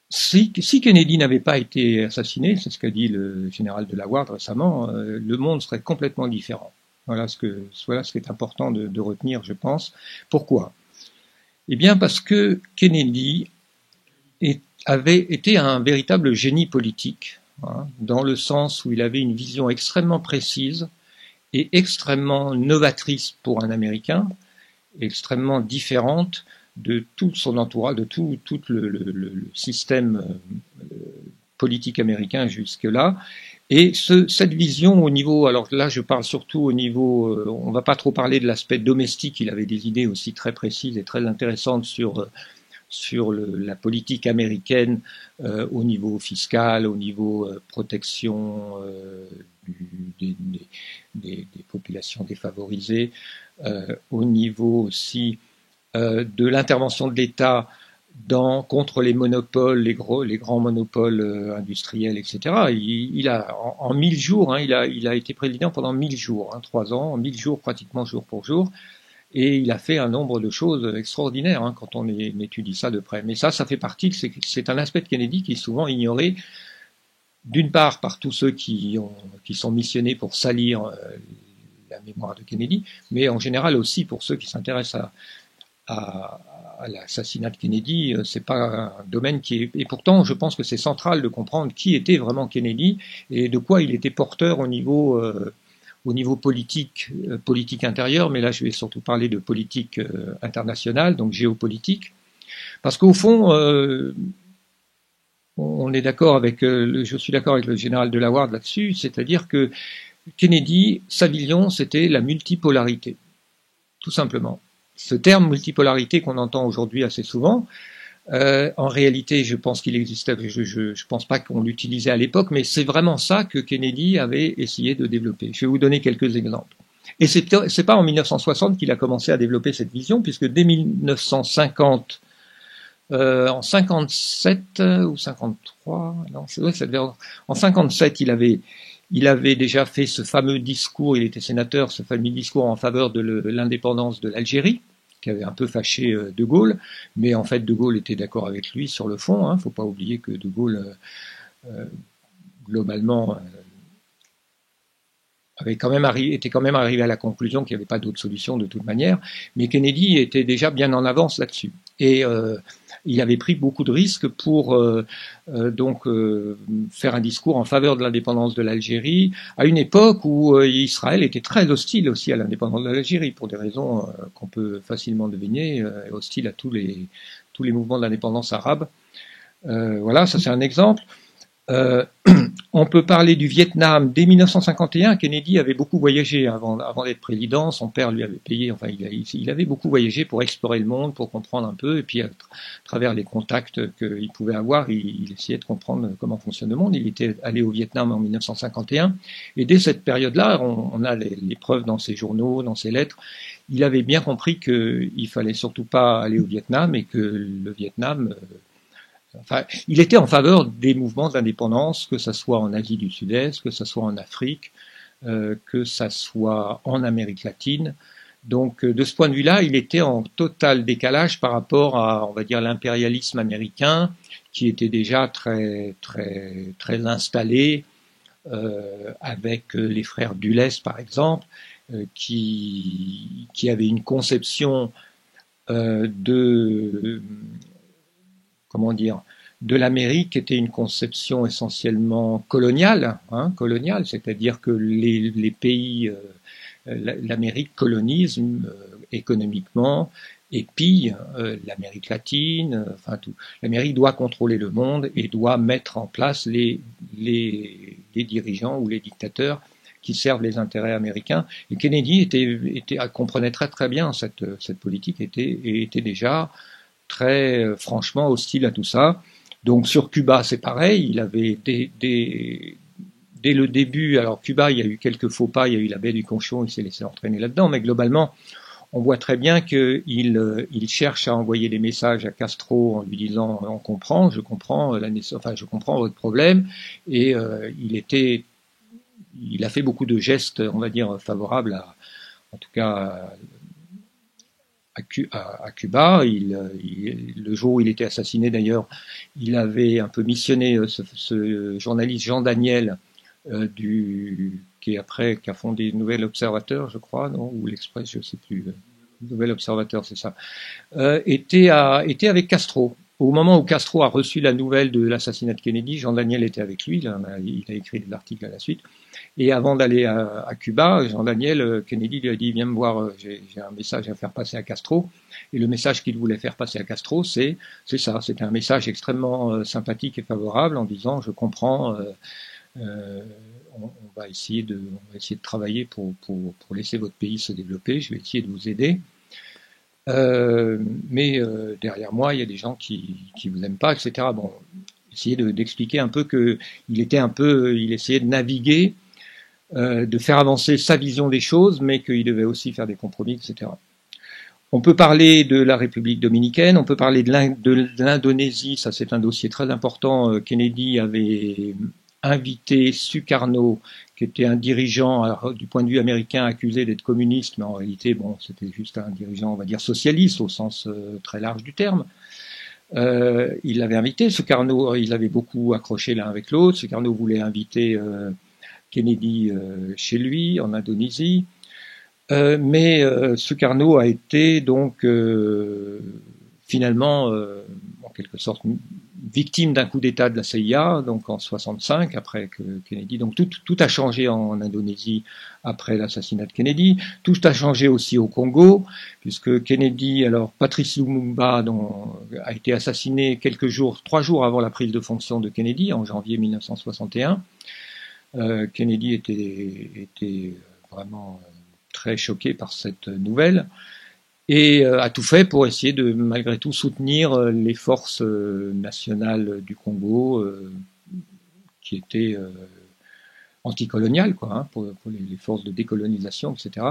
si Kennedy n'avait pas été assassiné, c'est ce qu'a dit le général de la Ward récemment, le monde serait complètement différent. Voilà ce qui est important de retenir, je pense. Pourquoi? Eh bien, parce que Kennedy avait été un véritable génie politique, hein, dans le sens où il avait une vision extrêmement précise et extrêmement novatrice pour un Américain, extrêmement différente de tout son entourage, de tout le système politique américain jusque-là. Et cette vision au niveau, alors là je parle surtout au niveau, on va pas trop parler de l'aspect domestique, il avait des idées aussi très précises et très intéressantes sur la politique américaine au niveau fiscal, au niveau protection des populations défavorisées, au niveau aussi de l'intervention de l'État contre les monopoles, les grands monopoles industriels, etc. Il a en 1000 jours, hein, il a été président pendant 1000 jours, hein, 3 ans, 1000 jours pratiquement jour pour jour. Et il a fait un nombre de choses extraordinaires, hein, quand on étudie ça de près. Mais ça fait partie, c'est un aspect de Kennedy qui est souvent ignoré, d'une part par tous ceux qui sont missionnés pour salir la mémoire de Kennedy, mais en général aussi pour ceux qui s'intéressent à l'assassinat de Kennedy. C'est pas un domaine qui est... Et pourtant, je pense que c'est central de comprendre qui était vraiment Kennedy et de quoi il était porteur au niveau politique intérieur, mais là je vais surtout parler de politique internationale, donc géopolitique, parce qu'au fond, on est d'accord avec, je suis d'accord avec le général de la Ward là-dessus, c'est-à-dire que Kennedy, sa vision, c'était la multipolarité, tout simplement. Ce terme multipolarité qu'on entend aujourd'hui assez souvent, en réalité, je pense qu'il existait, je pense pas qu'on l'utilisait à l'époque, mais c'est vraiment ça que Kennedy avait essayé de développer. Je vais vous donner quelques exemples. Et c'est pas en 1960 qu'il a commencé à développer cette vision, puisque dès 1950, en 57 ou 53, non, en 57, il avait déjà fait ce fameux discours, il était sénateur, ce fameux discours en faveur de l'indépendance de l'Algérie, qui avait un peu fâché De Gaulle, mais en fait De Gaulle était d'accord avec lui sur le fond. Faut pas oublier que De Gaulle, globalement, était quand même arrivé à la conclusion qu'il n'y avait pas d'autre solution de toute manière, mais Kennedy était déjà bien en avance là-dessus. Et il avait pris beaucoup de risques pour faire un discours en faveur de l'indépendance de l'Algérie, à une époque où Israël était très hostile aussi à l'indépendance de l'Algérie, pour des raisons qu'on peut facilement deviner, hostile à tous les mouvements d'indépendance arabes. Voilà, ça c'est un exemple. On peut parler du Vietnam. Dès 1951, Kennedy avait beaucoup voyagé avant d'être président. Son père lui avait payé, enfin il avait beaucoup voyagé pour explorer le monde, pour comprendre un peu, et puis à travers les contacts qu'il pouvait avoir, il essayait de comprendre comment fonctionne le monde. Il était allé au Vietnam en 1951, et dès cette période-là, on a les preuves dans ses journaux, dans ses lettres. Il avait bien compris qu'il fallait surtout pas aller au Vietnam, et que le Vietnam... Enfin, il était en faveur des mouvements d'indépendance, que ça soit en Asie du Sud-Est, que ça soit en Afrique, que ça soit en Amérique latine. Donc, de ce point de vue-là, il était en total décalage par rapport à, on va dire, l'impérialisme américain, qui était déjà très, très, très installé, avec les frères Dulles, par exemple, qui avaient une conception de l'Amérique était une conception essentiellement coloniale, c'est-à-dire que les pays, l'Amérique colonise économiquement, épie l'Amérique latine, enfin tout. L'Amérique doit contrôler le monde et doit mettre en place les dirigeants ou les dictateurs qui servent les intérêts américains. Et Kennedy comprenait très bien cette politique et était déjà très franchement hostile à tout ça. Donc sur Cuba, c'est pareil. Il avait dès le début, alors Cuba, il y a eu quelques faux pas, il y a eu la baie du Conchon, il s'est laissé entraîner là-dedans, mais globalement, on voit très bien qu'il cherche à envoyer des messages à Castro en lui disant on comprend, je comprends je comprends votre problème, et il a fait beaucoup de gestes, on va dire, favorables en tout cas à Cuba. Le jour où il était assassiné d'ailleurs, il avait un peu missionné ce journaliste Jean Daniel qui a fondé Nouvel Observateur, je crois, non, ou l'Express, je sais plus. Nouvel Observateur, c'est ça. Était avec Castro. Au moment où Castro a reçu la nouvelle de l'assassinat de Kennedy, Jean Daniel était avec lui. Il a écrit l'article à la suite. Et avant d'aller à Cuba, Jean Daniel, Kennedy lui a dit, viens me voir, j'ai un message à faire passer à Castro. Et le message qu'il voulait faire passer à Castro, c'est ça. C'était un message extrêmement sympathique et favorable en disant, je comprends. On va essayer de travailler pour laisser votre pays se développer. Je vais essayer de vous aider. Mais derrière moi, il y a des gens qui vous aiment pas, etc. Bon, essayer d'expliquer un peu il essayait de naviguer, de faire avancer sa vision des choses, mais qu'il devait aussi faire des compromis, etc. On peut parler de la République dominicaine, on peut parler de l'Indonésie. Ça, c'est un dossier très important. Kennedy avait invité Sukarno, qui était un dirigeant, alors, du point de vue américain, accusé d'être communiste, mais en réalité, bon, c'était juste un dirigeant, on va dire, socialiste, au sens très large du terme. Il l'avait invité. Sukarno, ils avaient beaucoup accroché l'un avec l'autre. Sukarno voulait inviter Kennedy chez lui, en Indonésie. Mais Sukarno a été donc finalement, en quelque sorte, victime d'un coup d'État de la CIA, donc en 65, après que Kennedy. Donc tout a changé en Indonésie après l'assassinat de Kennedy. Tout a changé aussi au Congo, puisque Kennedy, alors Patrice Lumumba, a été assassiné 3 jours avant la prise de fonction de Kennedy, en janvier 1961. Kennedy était vraiment très choqué par cette nouvelle et a tout fait pour essayer de, malgré tout, soutenir les forces nationales du Congo qui étaient anticoloniales, quoi, hein, pour les forces de décolonisation, etc.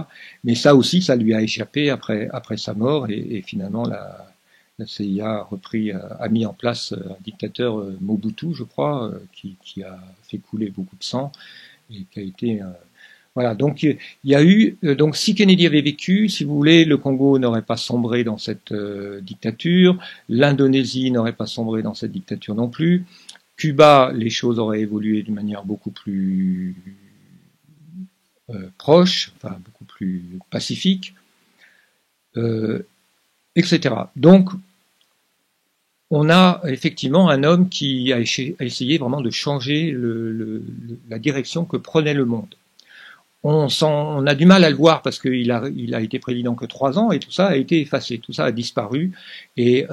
Mais ça aussi, ça lui a échappé après sa mort et finalement la CIA a mis en place un dictateur, Mobutu, je crois, qui a fait couler beaucoup de sang et qui a été voilà, donc il y a eu donc si Kennedy avait vécu, si vous voulez, le Congo n'aurait pas sombré dans cette dictature, l'Indonésie n'aurait pas sombré dans cette dictature non plus, Cuba, les choses auraient évolué d'une manière beaucoup plus proche, enfin beaucoup plus pacifique, etc. Donc on a effectivement un homme qui a essayé vraiment de changer la direction que prenait le monde. On a du mal à le voir parce qu'il a été président que 3 ans et tout ça a été effacé, tout ça a disparu et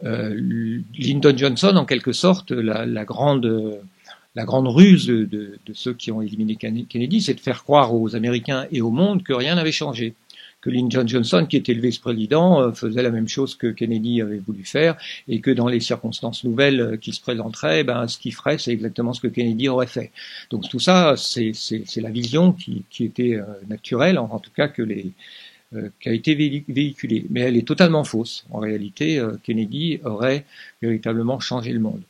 Lyndon Johnson, en quelque sorte, la grande ruse de ceux qui ont éliminé Kennedy, c'est de faire croire aux Américains et au monde que rien n'avait changé. Que Lyndon Johnson, qui était le vice-président, faisait la même chose que Kennedy avait voulu faire, et que dans les circonstances nouvelles qui se présenteraient, ce qu'il ferait, c'est exactement ce que Kennedy aurait fait. Donc tout ça, c'est la vision qui était naturelle, en tout cas qui a été véhiculée. Mais elle est totalement fausse. En réalité, Kennedy aurait véritablement changé le monde.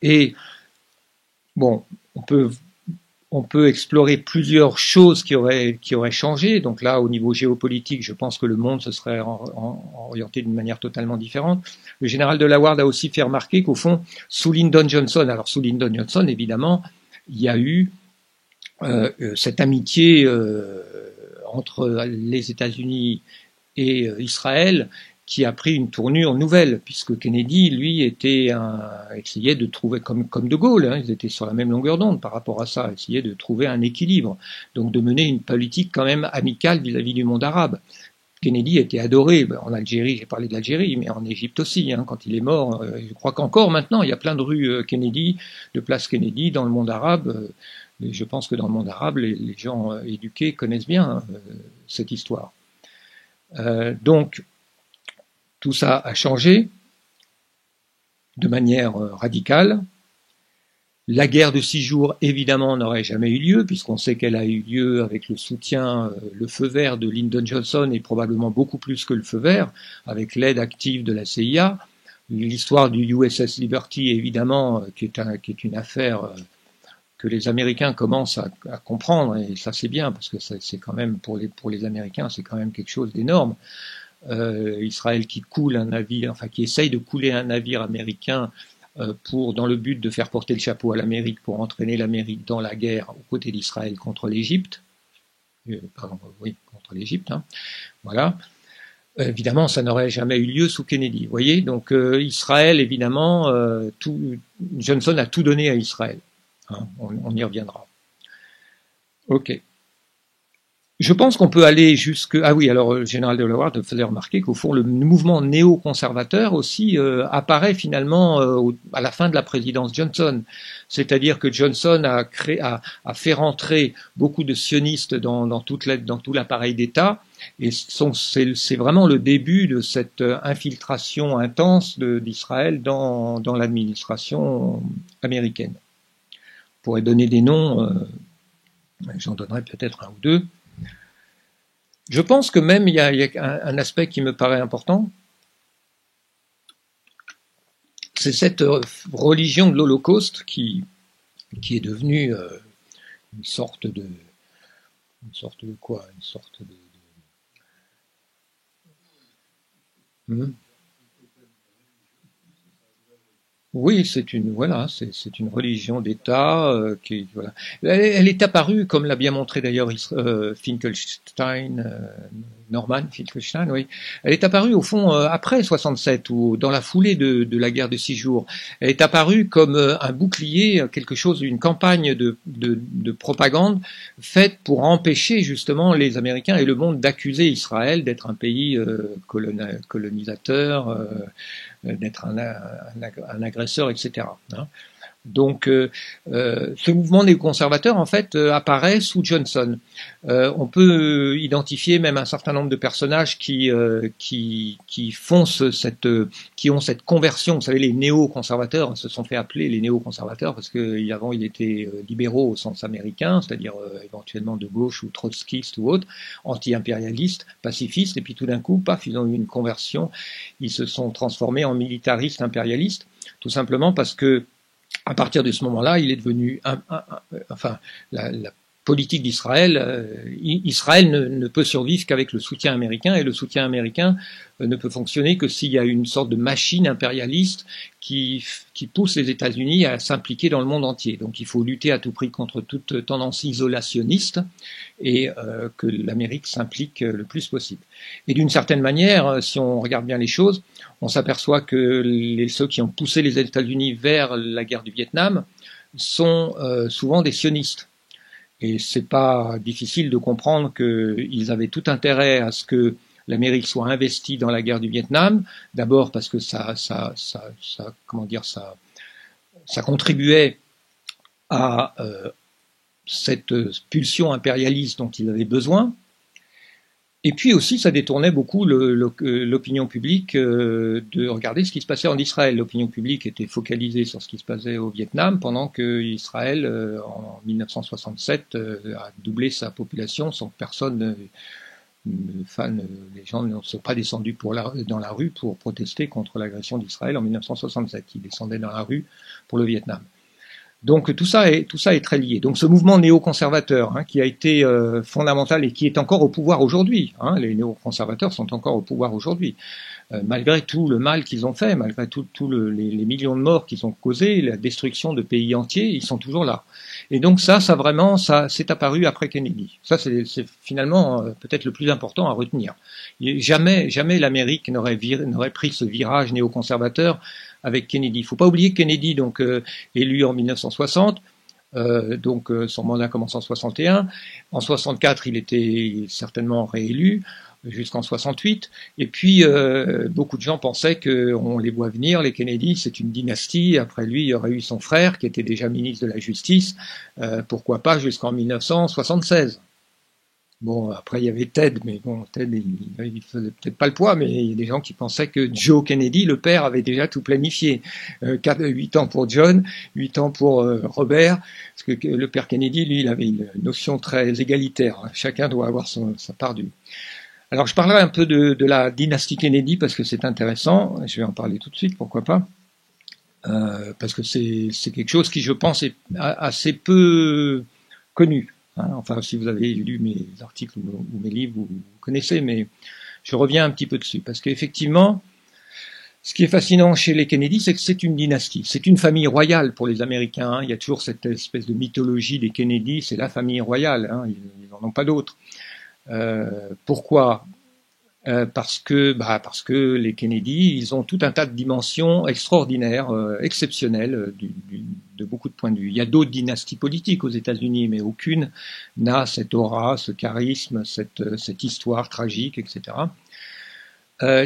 Et bon, on peut explorer plusieurs choses qui auraient changé. Donc là, au niveau géopolitique, je pense que le monde se serait orienté d'une manière totalement différente. Le général de la Ward a aussi fait remarquer qu'au fond, sous Lyndon Johnson, évidemment, il y a eu cette amitié entre les États-Unis et Israël qui a pris une tournure nouvelle, puisque Kennedy, lui, essayait de trouver, comme De Gaulle, hein, ils étaient sur la même longueur d'onde par rapport à ça, essayait de trouver un équilibre, donc de mener une politique quand même amicale vis-à-vis du monde arabe. Kennedy était adoré en Algérie, j'ai parlé de l'Algérie, mais en Égypte aussi, hein, quand il est mort. Je crois qu'encore maintenant, il y a plein de rues Kennedy, de places Kennedy dans le monde arabe. Et je pense que dans le monde arabe, les gens éduqués connaissent bien cette histoire. Donc, tout ça a changé de manière radicale. La guerre de 6 jours, évidemment, n'aurait jamais eu lieu, puisqu'on sait qu'elle a eu lieu avec le soutien, le feu vert de Lyndon Johnson, et probablement beaucoup plus que le feu vert, avec l'aide active de la CIA. L'histoire du USS Liberty, évidemment, qui est une affaire que les Américains commencent à comprendre, et ça c'est bien, parce que c'est quand même, pour les Américains, c'est quand même quelque chose d'énorme. Israël qui coule un navire, enfin qui essaye de couler un navire américain dans le but de faire porter le chapeau à l'Amérique pour entraîner l'Amérique dans la guerre aux côtés d'Israël contre l'Égypte. Contre l'Égypte. Hein. Voilà. Évidemment, ça n'aurait jamais eu lieu sous Kennedy. Vous voyez, donc Israël, évidemment, Johnson a tout donné à Israël. Hein, on y reviendra. Ok. Je pense qu'on peut aller jusque... Ah oui, alors le général de Delaware faisait remarquer qu'au fond, le mouvement néoconservateur aussi apparaît finalement à la fin de la présidence Johnson. C'est-à-dire que Johnson a fait rentrer beaucoup de sionistes dans tout l'appareil d'État, et c'est vraiment le début de cette infiltration intense d'Israël dans l'administration américaine. On pourrait donner des noms, j'en donnerai peut-être un ou deux. Je pense que même il y a un aspect qui me paraît important, c'est cette religion de l'Holocauste qui est devenue une sorte de quoi? Une sorte de... Oui, c'est une religion d'État qui voilà. Elle est apparue, comme l'a bien montré d'ailleurs Finkelstein, Norman Finkelstein, oui. Elle est apparue au fond après 67 ou dans la foulée de la guerre de 6 jours. Elle est apparue comme un bouclier, quelque chose, une campagne de propagande faite pour empêcher justement les Américains et le monde d'accuser Israël d'être un pays colonisateur. D'être un agresseur, etc. Hein. Donc, ce mouvement néoconservateur, en fait, apparaît sous Johnson. On peut identifier même un certain nombre de personnages qui ont cette conversion. Vous savez, les néoconservateurs se sont fait appeler les néoconservateurs parce qu'avant ils étaient libéraux au sens américain, c'est-à-dire éventuellement de gauche ou trotskistes ou autres, anti-impérialistes, pacifistes, et puis tout d'un coup, paf, ils ont eu une conversion. Ils se sont transformés en militaristes impérialistes, tout simplement parce que à partir de ce moment-là, il est devenu, la politique d'Israël, Israël ne peut survivre qu'avec le soutien américain, et le soutien américain ne peut fonctionner que s'il y a une sorte de machine impérialiste qui pousse les États-Unis à s'impliquer dans le monde entier. Donc il faut lutter à tout prix contre toute tendance isolationniste et que l'Amérique s'implique le plus possible. Et d'une certaine manière, si on regarde bien les choses, on s'aperçoit que ceux qui ont poussé les États-Unis vers la guerre du Vietnam sont souvent des sionistes. Et c'est pas difficile de comprendre qu'ils avaient tout intérêt à ce que l'Amérique soit investie dans la guerre du Vietnam. D'abord parce que ça contribuait à cette pulsion impérialiste dont ils avaient besoin. Et puis aussi, ça détournait beaucoup l'opinion publique de regarder ce qui se passait en Israël. L'opinion publique était focalisée sur ce qui se passait au Vietnam, pendant que Israël, en 1967, a doublé sa population sans que personne, les gens ne sont pas descendus dans la rue pour protester contre l'agression d'Israël en 1967. Ils descendaient dans la rue pour le Vietnam. Donc tout ça est très lié. Donc ce mouvement néoconservateur qui a été fondamental et qui est encore au pouvoir aujourd'hui, les néoconservateurs sont encore au pouvoir aujourd'hui, malgré tout le mal qu'ils ont fait, malgré les millions de morts qu'ils ont causés, la destruction de pays entiers, ils sont toujours là. Et donc ça c'est apparu après Kennedy. Ça c'est finalement peut-être le plus important à retenir. Jamais l'Amérique n'aurait pris ce virage néoconservateur avec Kennedy. Il ne faut pas oublier que Kennedy, donc élu en 1960, son mandat commence en 61. En 64, il était certainement réélu. jusqu'en 68. Et puis, beaucoup de gens pensaient qu'on les voit venir, les Kennedy, c'est une dynastie. Après lui, il y aurait eu son frère, qui était déjà ministre de la Justice, pourquoi pas jusqu'en 1976. Bon, après, il y avait Ted, mais bon, Ted, il faisait peut-être pas le poids, mais il y a des gens qui pensaient que Joe Kennedy, le père, avait déjà tout planifié. 8 ans pour John, 8 ans pour Robert, parce que le père Kennedy, lui, il avait une notion très égalitaire. Chacun doit avoir sa part du... Alors, je parlerai un peu de la dynastie Kennedy, parce que c'est intéressant. Je vais en parler tout de suite, pourquoi pas. Parce que c'est quelque chose qui, je pense, est assez peu connu. Enfin, si vous avez lu mes articles ou mes livres, vous connaissez, mais je reviens un petit peu dessus. Parce qu'effectivement, ce qui est fascinant chez les Kennedy, c'est que c'est une dynastie. C'est une famille royale pour les Américains. Il y a toujours cette espèce de mythologie des Kennedy, c'est la famille royale. Ils n'en ont pas d'autres. Pourquoi ? Parce que les Kennedy, ils ont tout un tas de dimensions extraordinaires, exceptionnelles, de beaucoup de points de vue. Il y a d'autres dynasties politiques aux États-Unis, mais aucune n'a cette aura, ce charisme, cette histoire tragique, etc.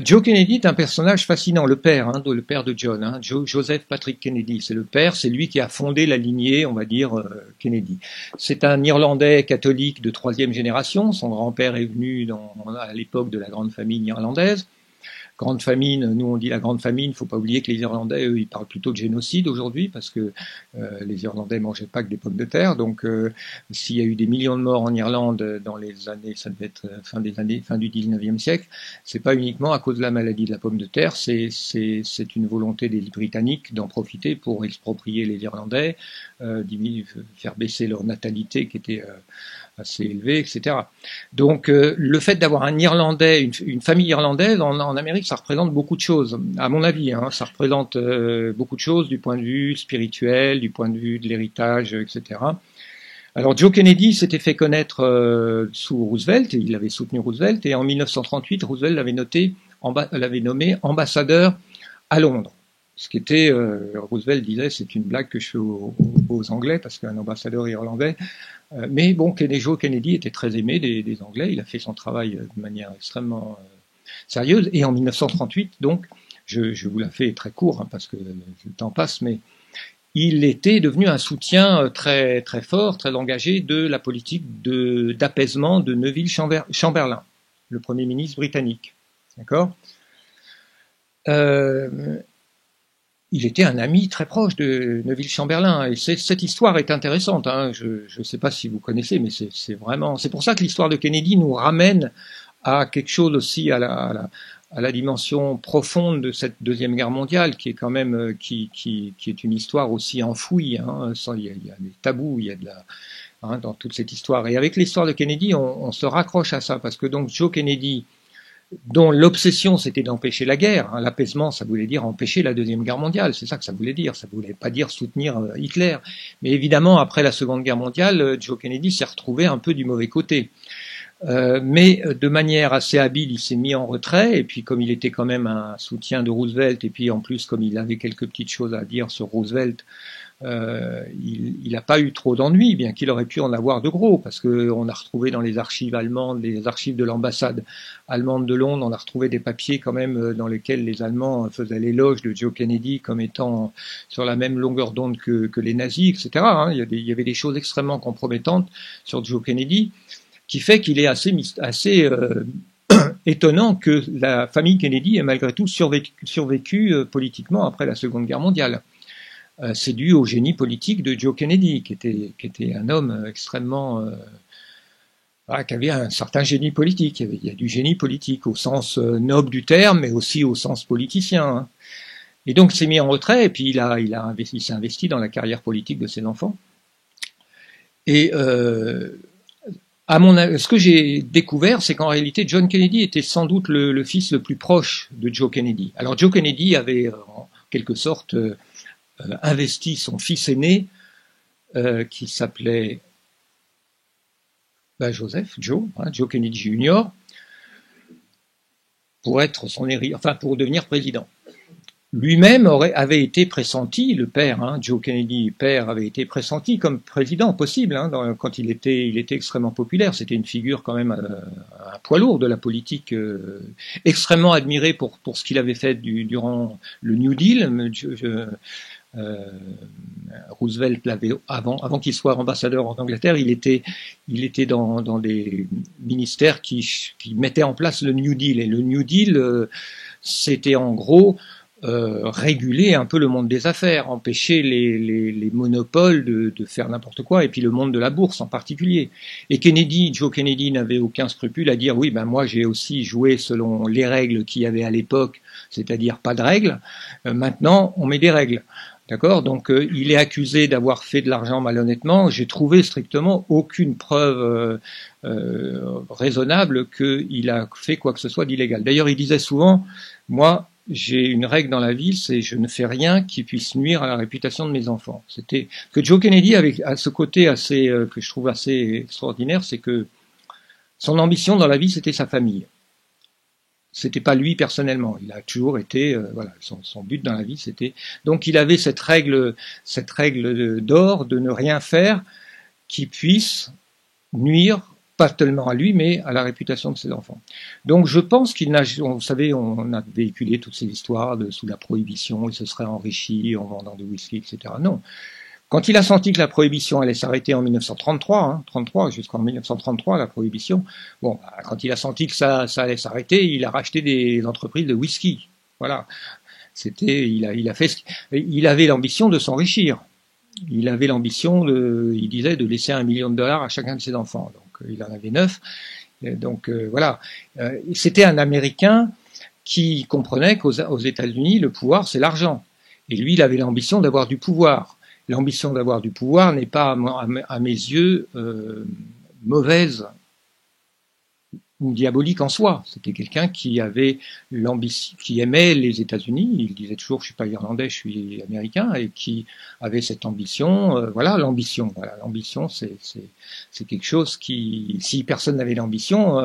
Joe Kennedy est un personnage fascinant, le père de John, Joseph Patrick Kennedy. C'est le père, c'est lui qui a fondé la lignée, on va dire, Kennedy. C'est un Irlandais catholique de 3e génération. Son grand-père est venu à l'époque de la grande famine irlandaise. Grande famine, nous on dit la grande famine, il ne faut pas oublier que les Irlandais, eux, ils parlent plutôt de génocide aujourd'hui, parce que les Irlandais mangeaient pas que des pommes de terre, donc s'il y a eu des millions de morts en Irlande dans les années, ça devait être fin du 19e siècle, c'est pas uniquement à cause de la maladie de la pomme de terre, c'est une volonté des Britanniques d'en profiter pour exproprier les Irlandais, faire baisser leur natalité qui était assez élevé, etc. Donc le fait d'avoir un Irlandais, une famille irlandaise en Amérique, ça représente beaucoup de choses, à mon avis. Ça représente beaucoup de choses du point de vue spirituel, du point de vue de l'héritage, etc. Alors Joe Kennedy s'était fait connaître sous Roosevelt, il avait soutenu Roosevelt, et en 1938, Roosevelt l'avait nommé ambassadeur à Londres. Ce qui était, Roosevelt disait, c'est une blague que je fais aux Anglais, parce qu'un ambassadeur irlandais. Mais bon, Joe Kennedy était très aimé des Anglais. Il a fait son travail de manière extrêmement sérieuse. Et en 1938, donc, je vous la fais très court, parce que le temps passe, mais il était devenu un soutien très très fort, très engagé de la politique d'apaisement de Neville Chamberlain, le Premier ministre britannique. D'accord ? Il était un ami très proche de Neville Chamberlain, et cette histoire est intéressante. Je ne sais pas si vous connaissez, mais c'est pour ça que l'histoire de Kennedy nous ramène à quelque chose aussi à la dimension profonde de cette Deuxième Guerre mondiale, qui est quand même qui est une histoire aussi enfouie. Il y a des tabous, il y a dans toute cette histoire. Et avec l'histoire de Kennedy, on se raccroche à ça, parce que donc Joe Kennedy, dont l'obsession c'était d'empêcher la guerre. L'apaisement, ça voulait dire empêcher la Deuxième Guerre mondiale, c'est ça que ça voulait dire. Ça voulait pas dire soutenir Hitler. Mais évidemment, après la Seconde Guerre mondiale, Joe Kennedy s'est retrouvé un peu du mauvais côté. Mais de manière assez habile, il s'est mis en retrait, et puis comme il était quand même un soutien de Roosevelt, et puis en plus comme il avait quelques petites choses à dire sur Roosevelt, il n'a pas eu trop d'ennuis, bien qu'il aurait pu en avoir de gros, parce qu'on a retrouvé dans les archives allemandes, les archives de l'ambassade allemande de Londres, on a retrouvé des papiers quand même dans lesquels les Allemands faisaient l'éloge de Joe Kennedy comme étant sur la même longueur d'onde que les nazis, etc. Il y avait des choses extrêmement compromettantes sur Joe Kennedy, qui fait qu'il est assez étonnant que la famille Kennedy ait malgré tout survécu politiquement après la Seconde Guerre mondiale. C'est dû au génie politique de Joe Kennedy, qui était un homme extrêmement... qui avait un certain génie politique. Il y a du génie politique au sens noble du terme, mais aussi au sens politicien. Et donc, il s'est mis en retrait, et puis il s'est investi dans la carrière politique de ses enfants. Et ce que j'ai découvert, c'est qu'en réalité, John Kennedy était sans doute le fils le plus proche de Joe Kennedy. Alors, Joe Kennedy avait, en quelque sorte... investi son fils aîné, qui s'appelait Joe Kennedy Jr., pour être son héritier, pour devenir président. lui-même avait été pressenti, le père, hein, Joe Kennedy, père, avait été pressenti comme président possible, hein, quand il était extrêmement populaire. C'était une figure quand même un poids lourd de la politique, extrêmement admiré pour ce qu'il avait fait durant le New Deal. Roosevelt l'avait avant qu'il soit ambassadeur en Angleterre, il était dans des ministères qui mettaient en place le New Deal. Et le New Deal, c'était en gros réguler un peu le monde des affaires, empêcher les monopoles de faire n'importe quoi, et puis le monde de la bourse en particulier. Et Joe Kennedy n'avait aucun scrupule à dire oui, ben moi j'ai aussi joué selon les règles qu'il y avait à l'époque, c'est-à-dire pas de règles. Maintenant, on met des règles. D'accord? Donc il est accusé d'avoir fait de l'argent malhonnêtement. J'ai trouvé strictement aucune preuve raisonnable qu'il a fait quoi que ce soit d'illégal. D'ailleurs, il disait souvent, moi, j'ai une règle dans la vie, c'est je ne fais rien qui puisse nuire à la réputation de mes enfants. C'était que Joe Kennedy avait à ce côté assez que je trouve assez extraordinaire, c'est que son ambition dans la vie, c'était sa famille. C'était pas lui personnellement. Il a toujours été, voilà, son but dans la vie, c'était. Donc il avait cette règle d'or de ne rien faire qui puisse nuire pas tellement à lui, mais à la réputation de ses enfants. Donc je pense qu'il n'a, vous savez, on a véhiculé toutes ces histoires sous la prohibition, il se serait enrichi en vendant du whisky, etc. Non. Quand il a senti que la prohibition allait s'arrêter en 1933, 33 jusqu'en 1933, la prohibition, bon, quand il a senti que ça allait s'arrêter, il a racheté des entreprises de whisky. Voilà. Il avait l'ambition de s'enrichir. Il avait l'ambition il disait, de laisser $1 million à chacun de ses enfants. Donc, il en avait 9. Donc, voilà. C'était un Américain qui comprenait qu'aux États-Unis, le pouvoir, c'est l'argent. Et lui, il avait l'ambition d'avoir du pouvoir. L'ambition d'avoir du pouvoir n'est pas, à mes yeux, mauvaise ou diabolique en soi. C'était quelqu'un qui avait l'ambition, qui aimait les États-Unis. Il disait toujours, je suis pas irlandais, je suis américain, et qui avait cette ambition. Voilà, l'ambition. Voilà, l'ambition, c'est quelque chose qui, si personne n'avait l'ambition,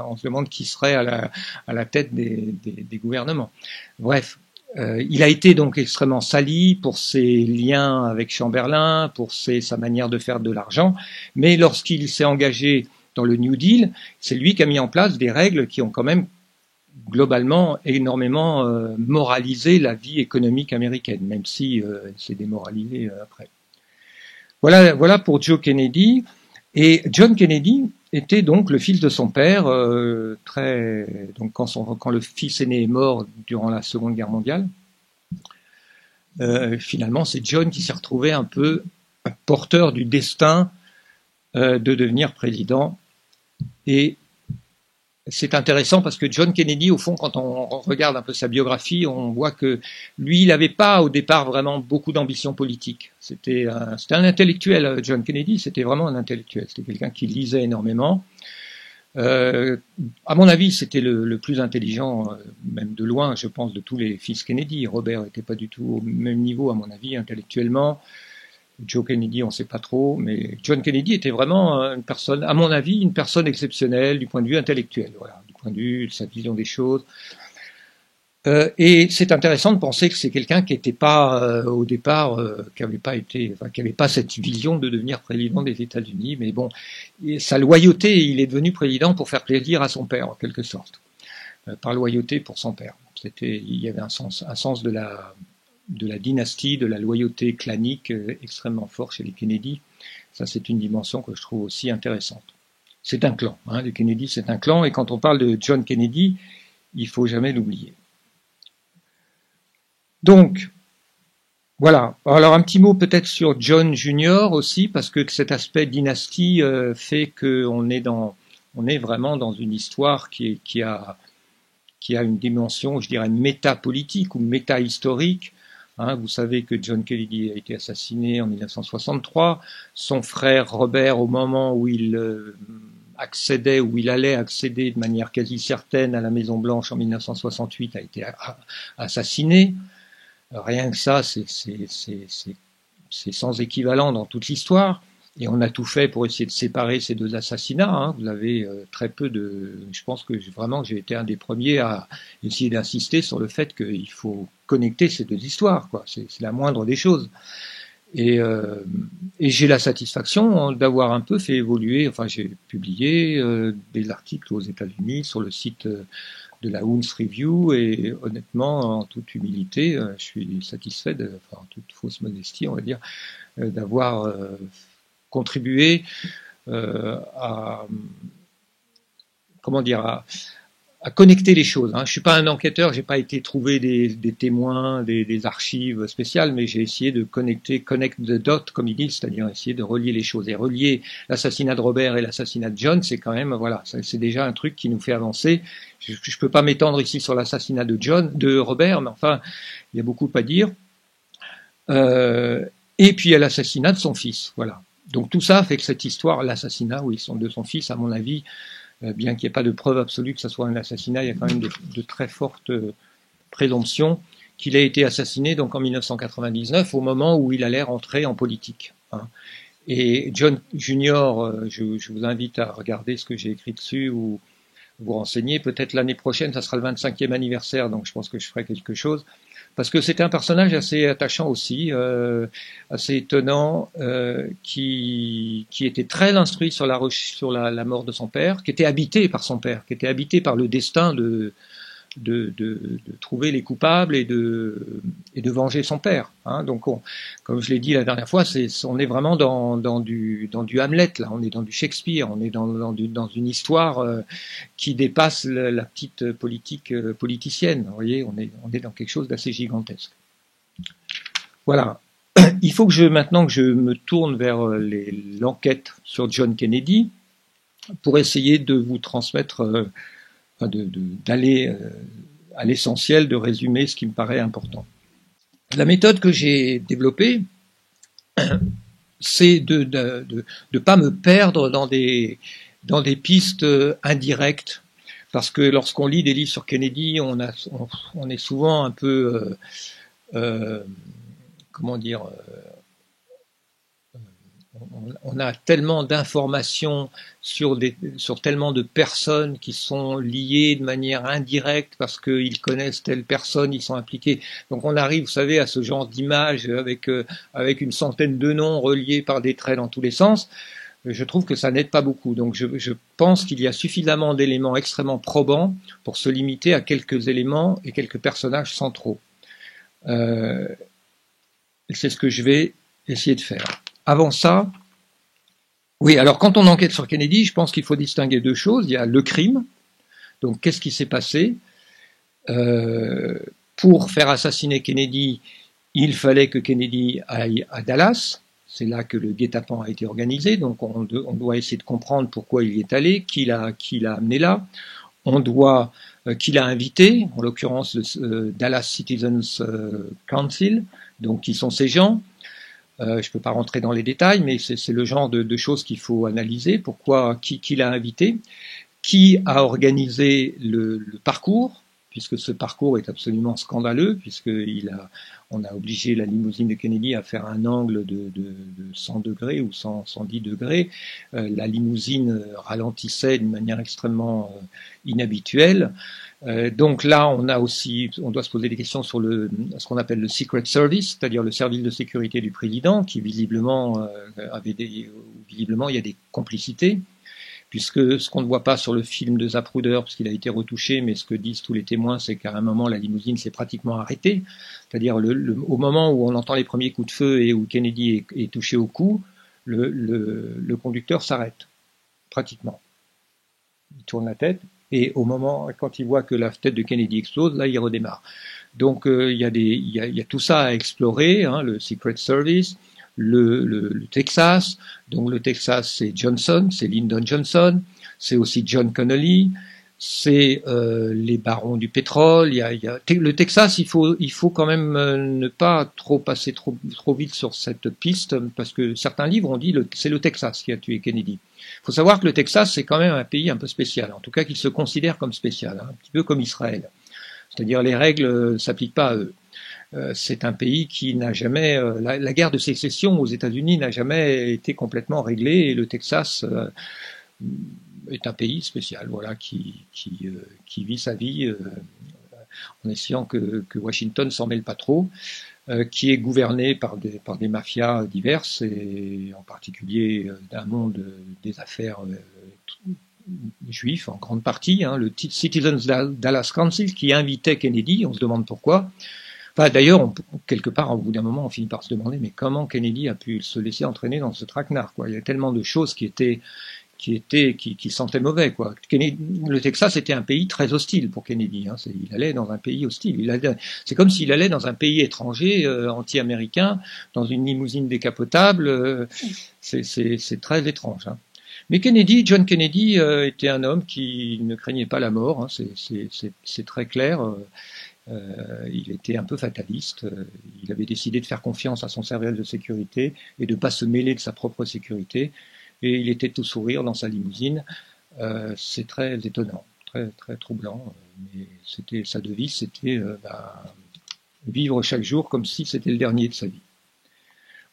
on se demande qui serait à la tête des gouvernements. Bref. Il a été donc extrêmement sali pour ses liens avec Chamberlain, pour sa manière de faire de l'argent, mais lorsqu'il s'est engagé dans le New Deal, c'est lui qui a mis en place des règles qui ont quand même globalement énormément moralisé la vie économique américaine, même si elle s'est démoralisée après. Voilà pour Joe Kennedy. Et John Kennedy était donc le fils de son père, donc quand le fils aîné est mort durant la Seconde Guerre mondiale, finalement c'est John qui s'est retrouvé un peu porteur du destin de devenir président. Et c'est intéressant parce que John Kennedy, au fond, quand on regarde un peu sa biographie, on voit que lui, il n'avait pas au départ vraiment beaucoup d'ambition politique. C'était un intellectuel, John Kennedy, c'était vraiment un intellectuel. C'était quelqu'un qui lisait énormément. À mon avis, c'était le plus intelligent, même de loin, je pense, de tous les fils Kennedy. Robert n'était pas du tout au même niveau, à mon avis, intellectuellement. Joe Kennedy, on ne sait pas trop, mais John Kennedy était vraiment une personne, à mon avis, une personne exceptionnelle du point de vue intellectuel, voilà, du point de vue de sa vision des choses. Et c'est intéressant de penser que c'est quelqu'un qui n'était pas au départ, qui n'avait pas cette vision de devenir président des États-Unis, mais bon, sa loyauté, il est devenu président pour faire plaisir à son père, en quelque sorte, par loyauté pour son père. Il y avait un sens de la dynastie, de la loyauté clanique extrêmement fort chez les Kennedy. Ça, c'est une dimension que je trouve aussi intéressante. C'est un clan, hein, les Kennedy, c'est un clan, et quand on parle de John Kennedy, il faut jamais l'oublier. Donc, voilà. Alors, un petit mot peut-être sur John Junior aussi, parce que cet aspect dynastie fait qu'on est vraiment dans une histoire qui a une dimension, je dirais, métapolitique ou métahistorique. Hein, vous savez que John Kennedy a été assassiné en 1963. Son frère Robert, au moment où il allait accéder de manière quasi certaine à la Maison Blanche en 1968, a été assassiné. Rien que ça, c'est sans équivalent dans toute l'histoire. Et on a tout fait pour essayer de séparer ces deux assassinats. Hein. Vous avez très peu de... Je pense que vraiment j'ai été un des premiers à essayer d'insister sur le fait qu'il faut connecter ces deux histoires, quoi. C'est la moindre des choses. Et j'ai la satisfaction d'avoir un peu fait évoluer. Enfin, j'ai publié des articles aux États-Unis sur le site de la Wounds Review, et honnêtement, en toute humilité, je suis satisfait, enfin, en toute fausse modestie, on va dire, d'avoir contribué à, comment dire, à connecter les choses. Hein. Je suis pas un enquêteur, j'ai pas été trouver des témoins, des archives spéciales, mais j'ai essayé de connect the dot, comme ils disent, c'est-à-dire essayer de relier les choses. Et relier l'assassinat de Robert et l'assassinat de John, c'est quand même, voilà, c'est déjà un truc qui nous fait avancer. Je peux pas m'étendre ici sur l'assassinat de Robert, mais enfin, il y a beaucoup à dire. Et puis il y a l'assassinat de son fils, voilà. Donc tout ça fait que cette histoire, l'assassinat, oui, de son fils, à mon avis, bien qu'il n'y ait pas de preuve absolue que ce soit un assassinat, il y a quand même de très fortes présomptions qu'il a été assassiné donc en 1999, au moment où il allait rentrer en politique. Hein. Et John Junior, je vous invite à regarder ce que j'ai écrit dessus ou vous renseigner. Peut-être l'année prochaine, ça sera le 25e anniversaire, donc je pense que je ferai quelque chose. Parce que c'était un personnage assez attachant aussi, assez étonnant, qui était très instruit sur la mort de son père, qui était habité par son père, qui était habité par le destin de trouver les coupables et de venger son père. Hein. Donc, comme je l'ai dit la dernière fois, on est vraiment dans du Hamlet, là. On est dans du Shakespeare. On est dans une histoire qui dépasse la petite politique politicienne. Vous voyez, on est dans quelque chose d'assez gigantesque. Voilà. Il faut maintenant que je me tourne vers l'enquête sur John Kennedy pour essayer de vous transmettre d'aller à l'essentiel, de résumer ce qui me paraît important. La méthode que j'ai développée, c'est de pas me perdre dans des pistes indirectes, parce que lorsqu'on lit des livres sur Kennedy, on est souvent un peu comment dire, on a tellement d'informations sur tellement de personnes qui sont liées de manière indirecte parce qu'ils connaissent telle personne, ils sont impliqués. Donc on arrive, vous savez, à ce genre d'image avec une centaine de noms reliés par des traits dans tous les sens. Je trouve que ça n'aide pas beaucoup. Donc je pense qu'il y a suffisamment d'éléments extrêmement probants pour se limiter à quelques éléments et quelques personnages centraux. C'est ce que je vais essayer de faire. Avant ça, oui, alors quand on enquête sur Kennedy, je pense qu'il faut distinguer deux choses. Il y a le crime, donc qu'est-ce qui s'est passé pour faire assassiner Kennedy, il fallait que Kennedy aille à Dallas, c'est là que le guet-apens a été organisé, donc on doit essayer de comprendre pourquoi il y est allé, qui l'a amené là, qui l'a invité, en l'occurrence le Dallas Citizens Council, donc qui sont ces gens. Je ne peux pas rentrer dans les détails, mais c'est le genre de choses qu'il faut analyser. Pourquoi, qui l'a invité, qui a organisé le parcours, puisque ce parcours est absolument scandaleux, on a obligé la limousine de Kennedy à faire un angle de 100 degrés ou 110 degrés. La limousine ralentissait d'une manière extrêmement inhabituelle. Donc là, on doit se poser des questions sur ce qu'on appelle le Secret Service, c'est-à-dire le service de sécurité du président, qui visiblement visiblement il y a des complicités, puisque ce qu'on ne voit pas sur le film de Zapruder, parce qu'il a été retouché, mais ce que disent tous les témoins, c'est qu'à un moment la limousine s'est pratiquement arrêtée, c'est-à-dire au moment où on entend les premiers coups de feu et où Kennedy est touché au cou, le conducteur s'arrête, pratiquement. Il tourne la tête. Et au moment, quand il voit que la tête de Kennedy explose, là, il redémarre. Donc, il y a tout ça à explorer, hein, le Secret Service, le Texas. Donc, le Texas, c'est Johnson, c'est Lyndon Johnson, c'est aussi John Connolly, c'est les barons du pétrole. Le Texas, il faut quand même ne pas trop passer trop vite sur cette piste, parce que certains livres ont dit c'est le Texas qui a tué Kennedy. Il faut savoir que le Texas, c'est quand même un pays un peu spécial, en tout cas qu'il se considère comme spécial, hein, un petit peu comme Israël. C'est-à-dire les règles ne s'appliquent pas à eux. c'est un pays qui n'a jamais la guerre de sécession aux États-Unis n'a jamais été complètement réglée, et le Texas est un pays spécial, voilà, qui vit sa vie en essayant que Washington s'en mêle pas trop, qui est gouverné par des mafias diverses, et en particulier d'un monde des affaires juifs en grande partie, hein, le Citizens Dallas Council qui invitait Kennedy, on se demande pourquoi. Enfin, d'ailleurs, quelque part, au bout d'un moment, on finit par se demander, mais comment Kennedy a pu se laisser entraîner dans ce traquenard, quoi. Il y a tellement de choses qui sentaient mauvais, quoi. Le Texas était un pays très hostile pour Kennedy, hein. Il allait dans un pays hostile. C'est comme s'il allait dans un pays étranger, anti-américain, dans une limousine décapotable. C'est très étrange, hein. Mais John Kennedy était un homme qui ne craignait pas la mort, hein. C'est très clair. Il était un peu fataliste. Il avait décidé de faire confiance à son service de sécurité et de ne pas se mêler de sa propre sécurité. Et il était tout sourire dans sa limousine. C'est très étonnant, très très troublant. Mais sa devise, c'était vivre chaque jour comme si c'était le dernier de sa vie.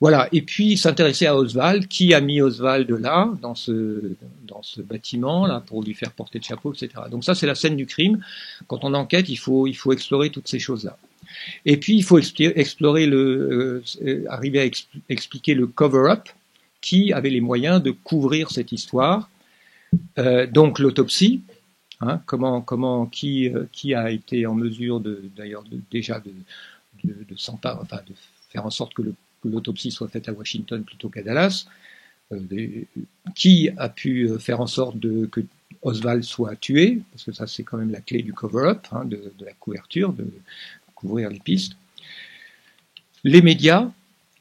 Voilà. Et puis s'intéresser à Oswald. Qui a mis Oswald là, dans ce bâtiment là, pour lui faire porter le chapeau, etc. Donc ça, c'est la scène du crime. Quand on enquête, il faut explorer toutes ces choses-là. Et puis il faut explorer arriver à expliquer le cover-up, qui avait les moyens de couvrir cette histoire. Donc l'autopsie, hein, qui a été en mesure de s'emparer, enfin de faire en sorte que l'autopsie soit faite à Washington plutôt qu'à Dallas, qui a pu faire en sorte que Oswald soit tué, parce que ça c'est quand même la clé du cover-up, hein, de la couverture, de couvrir les pistes. Les médias.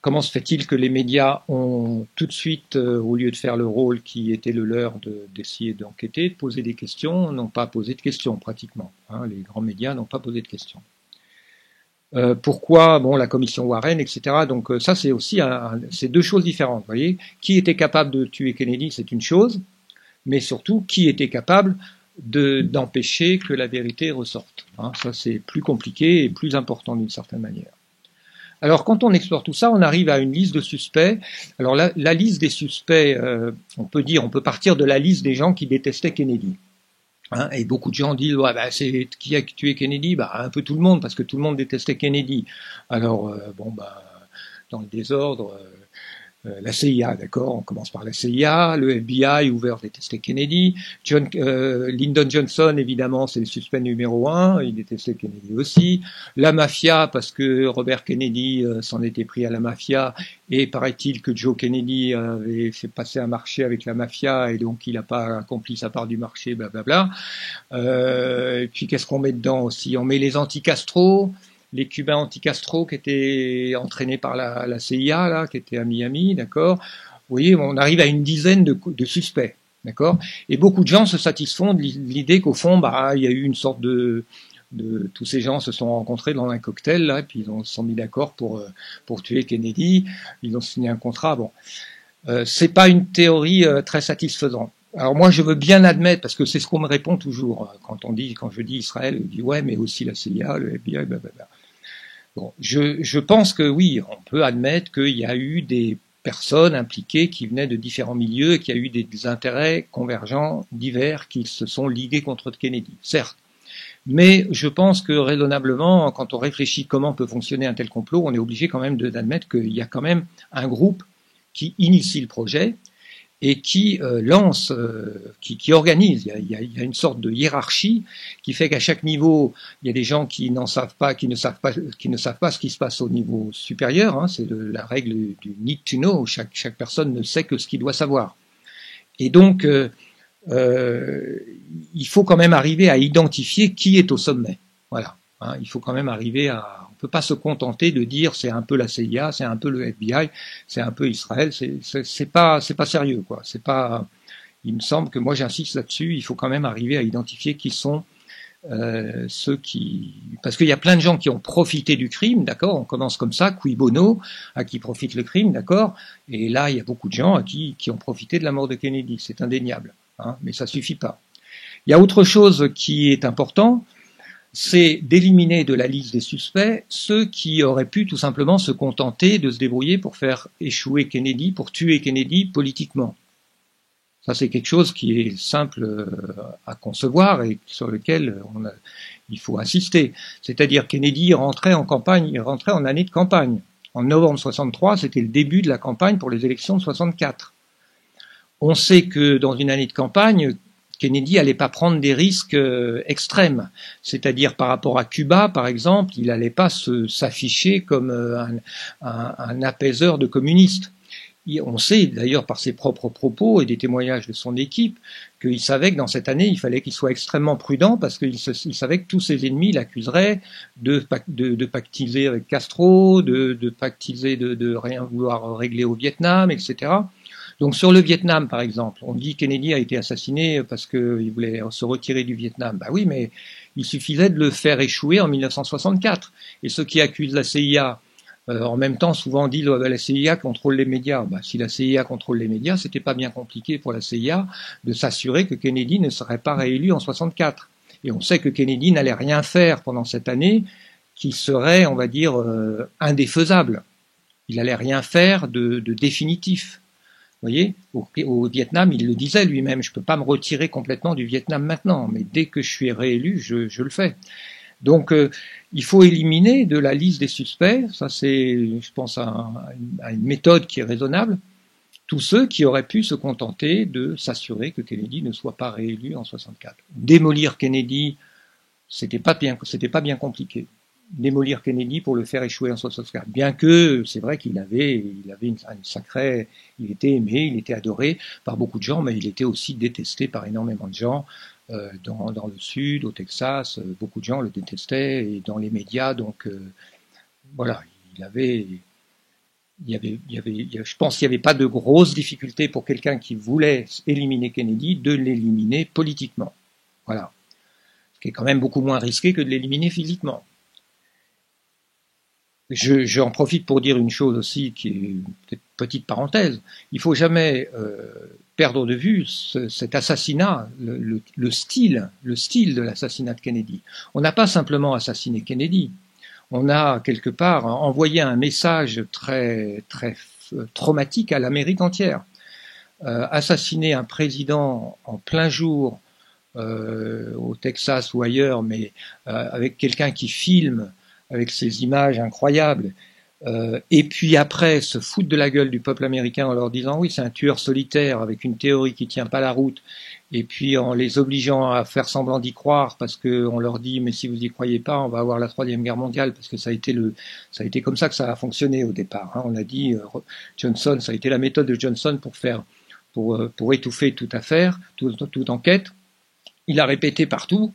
Comment se fait-il que les médias ont tout de suite, au lieu de faire le rôle qui était le leur d'essayer d'enquêter, de poser des questions, n'ont pas posé de questions pratiquement, hein, les grands médias n'ont pas posé de questions. Pourquoi, la commission Warren, etc. Donc ça, c'est aussi c'est deux choses différentes. Vous voyez, qui était capable de tuer Kennedy, c'est une chose, mais surtout qui était capable d'empêcher que la vérité ressorte. Hein, ça, c'est plus compliqué et plus important d'une certaine manière. Alors, quand on explore tout ça, on arrive à une liste de suspects. Alors, la liste des suspects, on peut partir de la liste des gens qui détestaient Kennedy. Hein, et beaucoup de gens disent, c'est qui a tué Kennedy? Un peu tout le monde, parce que tout le monde détestait Kennedy. Alors, dans le désordre, la CIA, d'accord, on commence par la CIA, le FBI ouvert détestait Kennedy, Lyndon Johnson, évidemment, c'est le suspect numéro 1, il détestait Kennedy aussi, la mafia, parce que Robert Kennedy s'en était pris à la mafia, et paraît-il que Joe Kennedy avait fait passer un marché avec la mafia, et donc il n'a pas accompli sa part du marché, blablabla. Et puis qu'est-ce qu'on met dedans aussi? On met les anti-Castro, les Cubains anti-Castro qui étaient entraînés par la CIA, là, qui étaient à Miami, d'accord. Vous voyez, on arrive à une dizaine de suspects, d'accord. Et beaucoup de gens se satisfont de l'idée qu'au fond, il y a eu une sorte tous ces gens se sont rencontrés dans un cocktail, là, et puis ils se sont mis d'accord pour tuer Kennedy. Ils ont signé un contrat. Bon, c'est pas une théorie très satisfaisante. Alors moi, je veux bien admettre, parce que c'est ce qu'on me répond toujours quand je dis Israël, je dis ouais, mais aussi la CIA, le FBI, blablabla. Bon, je pense que oui, on peut admettre qu'il y a eu des personnes impliquées qui venaient de différents milieux, qu'il y a eu des intérêts convergents divers qui se sont ligués contre Kennedy, certes. Mais je pense que raisonnablement, quand on réfléchit comment peut fonctionner un tel complot, on est obligé quand même d'admettre qu'il y a quand même un groupe qui initie le projet et qui lance, qui organise. Il y a une sorte de hiérarchie qui fait qu'à chaque niveau, il y a des gens qui ne savent pas ce qui se passe au niveau supérieur. Hein, c'est la règle du need to know. Chaque personne ne sait que ce qu'il doit savoir. Et donc, il faut quand même arriver à identifier qui est au sommet. Voilà. Hein, il faut quand même arriver on peut pas se contenter de dire c'est un peu la CIA, c'est un peu le FBI, c'est un peu Israël, c'est pas sérieux, quoi. C'est pas, il me semble que moi j'insiste là-dessus, il faut quand même arriver à identifier qui sont ceux qui, parce qu'il y a plein de gens qui ont profité du crime, d'accord, on commence comme ça, cui bono, à qui profite le crime, d'accord, et là il y a beaucoup de gens qui ont profité de la mort de Kennedy, c'est indéniable, hein, mais ça suffit pas. Il y a autre chose qui est important, c'est d'éliminer de la liste des suspects ceux qui auraient pu tout simplement se contenter de se débrouiller pour faire échouer Kennedy, pour tuer Kennedy politiquement. Ça, c'est quelque chose qui est simple à concevoir et sur lequel il faut insister. C'est-à-dire Kennedy rentrait en campagne, il rentrait en année de campagne. En novembre 63, c'était le début de la campagne pour les élections de 64. On sait que dans une année de campagne, Kennedy n'allait pas prendre des risques extrêmes. C'est-à-dire par rapport à Cuba, par exemple, il n'allait pas s'afficher comme un apaiseur de communistes. On sait d'ailleurs par ses propres propos et des témoignages de son équipe qu'il savait que dans cette année, il fallait qu'il soit extrêmement prudent parce qu'il savait que tous ses ennemis l'accuseraient de pactiser avec Castro, de pactiser de rien vouloir régler au Vietnam, etc. Donc sur le Vietnam, par exemple, on dit que Kennedy a été assassiné parce qu'il voulait se retirer du Vietnam. Ben oui, mais il suffisait de le faire échouer en 1964. Et ceux qui accusent la CIA en même temps, souvent on dit que la CIA contrôle les médias. Bah, si la CIA contrôle les médias, c'était pas bien compliqué pour la CIA de s'assurer que Kennedy ne serait pas réélu en 64. Et on sait que Kennedy n'allait rien faire pendant cette année qui serait, on va dire, indéfaisable. Il n'allait rien faire de définitif. Vous voyez, au Vietnam, il le disait lui-même, je peux pas me retirer complètement du Vietnam maintenant, mais dès que je suis réélu, je le fais. Donc, il faut éliminer de la liste des suspects, ça c'est, je pense, à une méthode qui est raisonnable, tous ceux qui auraient pu se contenter de s'assurer que Kennedy ne soit pas réélu en 64. Démolir Kennedy, c'était pas bien compliqué. Démolir Kennedy pour le faire échouer en 64. Bien que, c'est vrai qu'il avait une sacrée, il était aimé, il était adoré par beaucoup de gens, mais il était aussi détesté par énormément de gens. Dans le sud, au Texas, beaucoup de gens le détestaient et dans les médias, donc voilà, je pense qu'il n'y avait pas de grosses difficultés pour quelqu'un qui voulait éliminer Kennedy de l'éliminer politiquement. Voilà, ce qui est quand même beaucoup moins risqué que de l'éliminer physiquement. J'en profite pour dire une chose aussi qui est une petite parenthèse. Il ne faut jamais perdre de vue cet assassinat, le style de l'assassinat de Kennedy. On n'a pas simplement assassiné Kennedy. On a quelque part envoyé un message très très traumatique à l'Amérique entière. Assassiner un président en plein jour au Texas ou ailleurs, mais avec quelqu'un qui filme avec ces images incroyables, et puis après se foutre de la gueule du peuple américain en leur disant oui c'est un tueur solitaire avec une théorie qui tient pas la route, et puis en les obligeant à faire semblant d'y croire parce qu'on leur dit mais si vous y croyez pas on va avoir la Troisième Guerre mondiale, parce que ça a été comme ça que ça a fonctionné au départ, hein. On a dit Johnson, ça a été la méthode de Johnson pour étouffer toute affaire, toute enquête. Il a répété partout.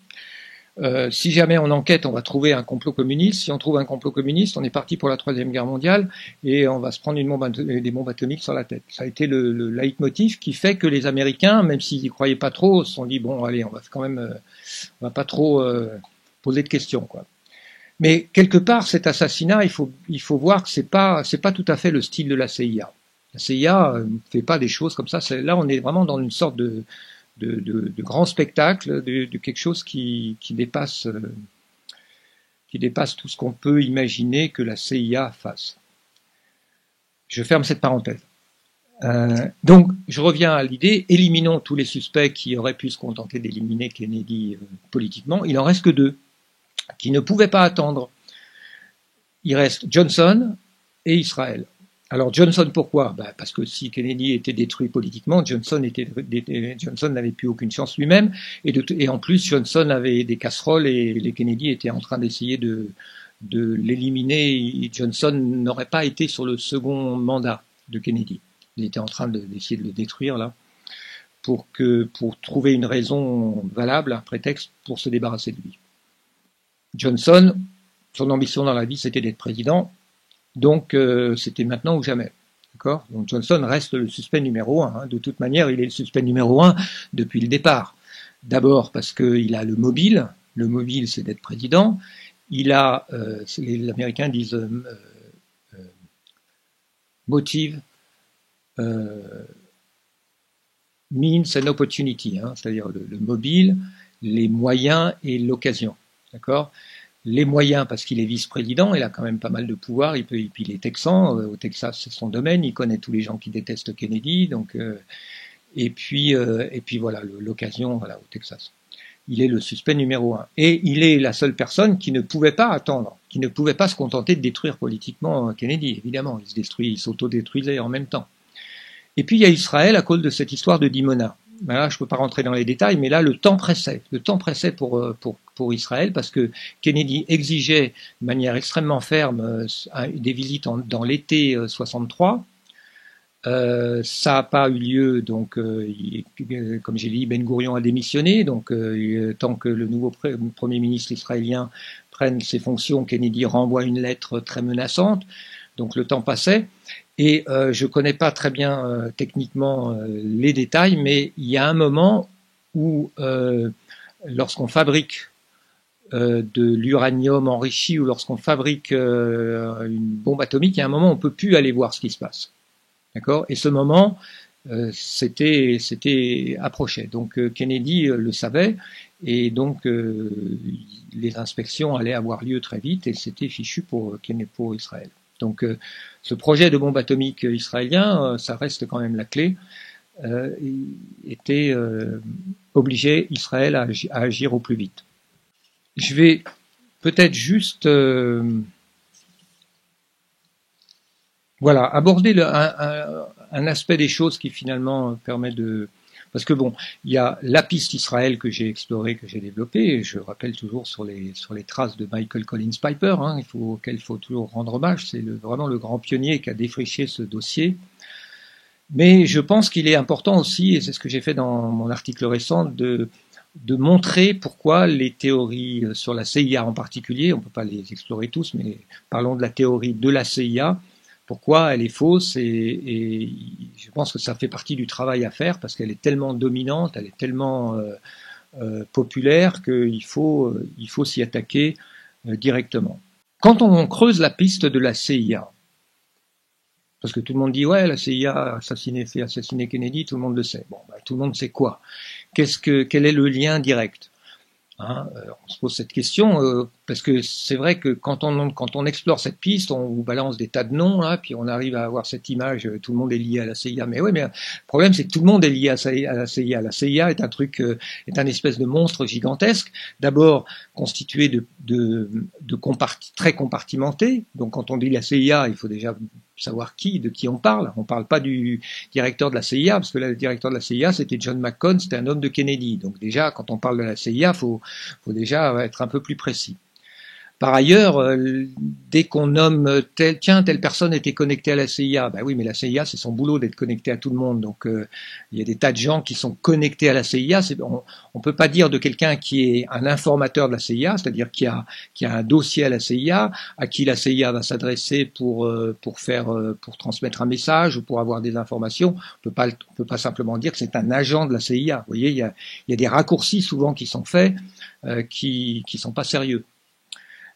Si jamais on enquête, on va trouver un complot communiste. Si on trouve un complot communiste, on est parti pour la Troisième Guerre mondiale et on va se prendre des bombes atomiques sur la tête. Ça a été le leitmotiv qui fait que les Américains, même s'ils y croyaient pas trop, se sont dit bon, allez, on va quand même, on va pas trop poser de questions, quoi. Mais quelque part, cet assassinat, il faut voir que c'est pas tout à fait le style de la CIA. La CIA ne fait pas des choses comme ça. Là, on est vraiment dans une sorte de grands spectacles, de quelque chose qui dépasse tout ce qu'on peut imaginer que la CIA fasse. Je ferme cette parenthèse. Donc, je reviens à l'idée, éliminons tous les suspects qui auraient pu se contenter d'éliminer Kennedy politiquement. Il en reste que deux, qui ne pouvaient pas attendre. Il reste Johnson et Israël. Alors Johnson, pourquoi? Parce que si Kennedy était détruit politiquement, Johnson n'avait plus aucune chance lui-même, et en plus Johnson avait des casseroles et les Kennedy étaient en train d'essayer de l'éliminer. Johnson n'aurait pas été sur le second mandat de Kennedy. Il était en train d'essayer de le détruire là, pour trouver une raison valable, un prétexte pour se débarrasser de lui. Johnson, son ambition dans la vie, c'était d'être président. Donc c'était maintenant ou jamais. D'accord ? Donc Johnson reste le suspect numéro 1. Hein. De toute manière, il est le suspect numéro 1 depuis le départ. D'abord parce qu'il a le mobile. Le mobile, c'est d'être président. Il a, les Américains disent motive, means and opportunity. Hein, c'est-à-dire le mobile, les moyens et l'occasion. d'accord? Les moyens, parce qu'il est vice-président, il a quand même pas mal de pouvoir, puis il est texan, au Texas c'est son domaine, il connaît tous les gens qui détestent Kennedy, donc, et puis voilà, l'occasion, voilà, au Texas. Il est le suspect numéro 1. Et il est la seule personne qui ne pouvait pas attendre, qui ne pouvait pas se contenter de détruire politiquement Kennedy, évidemment, il s'autodétruisait en même temps. Et puis il y a Israël à cause de cette histoire de Dimona. Ben là, je ne peux pas rentrer dans les détails, mais là, le temps pressait. Le temps pressait pour Israël parce que Kennedy exigeait de manière extrêmement ferme des visites dans l'été 63. Ça n'a pas eu lieu, donc, comme j'ai dit, Ben Gourion a démissionné. Donc, tant que le nouveau Premier ministre israélien prenne ses fonctions, Kennedy renvoie une lettre très menaçante. Donc, le temps passait. Et je ne connais pas très bien techniquement les détails, mais il y a un moment où, lorsqu'on fabrique de l'uranium enrichi ou lorsqu'on fabrique une bombe atomique, il y a un moment où on ne peut plus aller voir ce qui se passe. D'accord? Et ce moment, c'était approché. Donc Kennedy le savait, et donc les inspections allaient avoir lieu très vite, et c'était fichu pour Israël. Donc ce projet de bombe atomique israélien, ça reste quand même la clé, était obligé Israël à agir au plus vite. Je vais peut-être juste voilà, aborder un aspect des choses qui finalement permet de... Parce que bon, il y a la piste Israël que j'ai explorée, que j'ai développée, et je rappelle toujours sur les traces de Michael Collins Piper, hein, auquel il faut toujours rendre hommage, c'est vraiment le grand pionnier qui a défriché ce dossier. Mais je pense qu'il est important aussi, et c'est ce que j'ai fait dans mon article récent, de montrer pourquoi les théories sur la CIA en particulier, on ne peut pas les explorer tous, mais parlons de la théorie de la CIA, pourquoi elle est fausse, et je pense que ça fait partie du travail à faire parce qu'elle est tellement dominante, elle est tellement populaire qu'il faut s'y attaquer directement. Quand on creuse la piste de la CIA, parce que tout le monde dit ouais, la CIA a fait assassiner Kennedy, tout le monde le sait. Bon, bah, tout le monde sait quoi? Quel est le lien direct? Hein, on se pose cette question parce que c'est vrai que quand on explore cette piste, on vous balance des tas de noms là, puis on arrive à avoir cette image, tout le monde est lié à la CIA. Mais oui, mais le problème c'est que tout le monde est lié à la CIA. La CIA est un truc, est un espèce de monstre gigantesque. D'abord constitué très compartimenté. Donc quand on dit la CIA, il faut déjà savoir de qui on parle. On parle pas du directeur de la CIA, parce que là, le directeur de la CIA, c'était John McCone, c'était un homme de Kennedy. Donc déjà, quand on parle de la CIA, faut déjà être un peu plus précis. Par ailleurs, dès qu'on nomme telle personne était connectée à la CIA, ben oui, mais la CIA, c'est son boulot d'être connecté à tout le monde. Donc, il y a des tas de gens qui sont connectés à la CIA. On peut pas dire de quelqu'un qui est un informateur de la CIA, c'est-à-dire qui a un dossier à la CIA, à qui la CIA va s'adresser pour transmettre un message ou pour avoir des informations. On peut pas simplement dire que c'est un agent de la CIA. Vous voyez, il y a des raccourcis souvent qui sont faits, qui sont pas sérieux.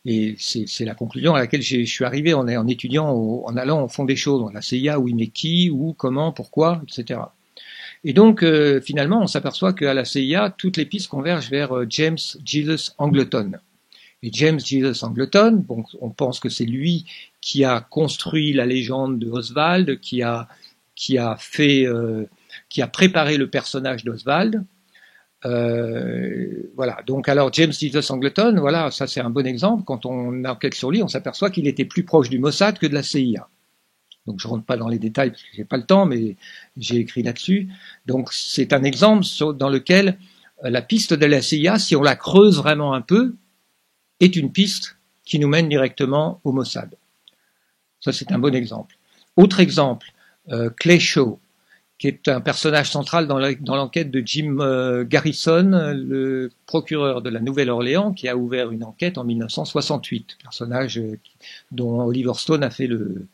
Et c'est la conclusion à laquelle je suis arrivé en étudiant, en allant au fond des choses. La CIA, oui, mais qui, où, comment, pourquoi, etc. Et donc, finalement, on s'aperçoit qu'à la CIA, toutes les pistes convergent vers James Jesus Angleton. Et James Jesus Angleton, bon, on pense que c'est lui qui a construit la légende de Oswald, qui a préparé le personnage d'Oswald. Voilà. Donc alors James Jesus Angleton, voilà, ça c'est un bon exemple. Quand on enquête sur lui, on s'aperçoit qu'il était plus proche du Mossad que de la CIA. Donc je rentre pas dans les détails parce que j'ai pas le temps, mais j'ai écrit là-dessus. Donc c'est un exemple dans lequel la piste de la CIA, si on la creuse vraiment un peu, est une piste qui nous mène directement au Mossad. Ça c'est un bon exemple. Autre exemple, Clay Shaw, qui est un personnage central dans l'enquête de Jim Garrison, le procureur de la Nouvelle-Orléans, qui a ouvert une enquête en 1968, personnage dont Oliver Stone a fait le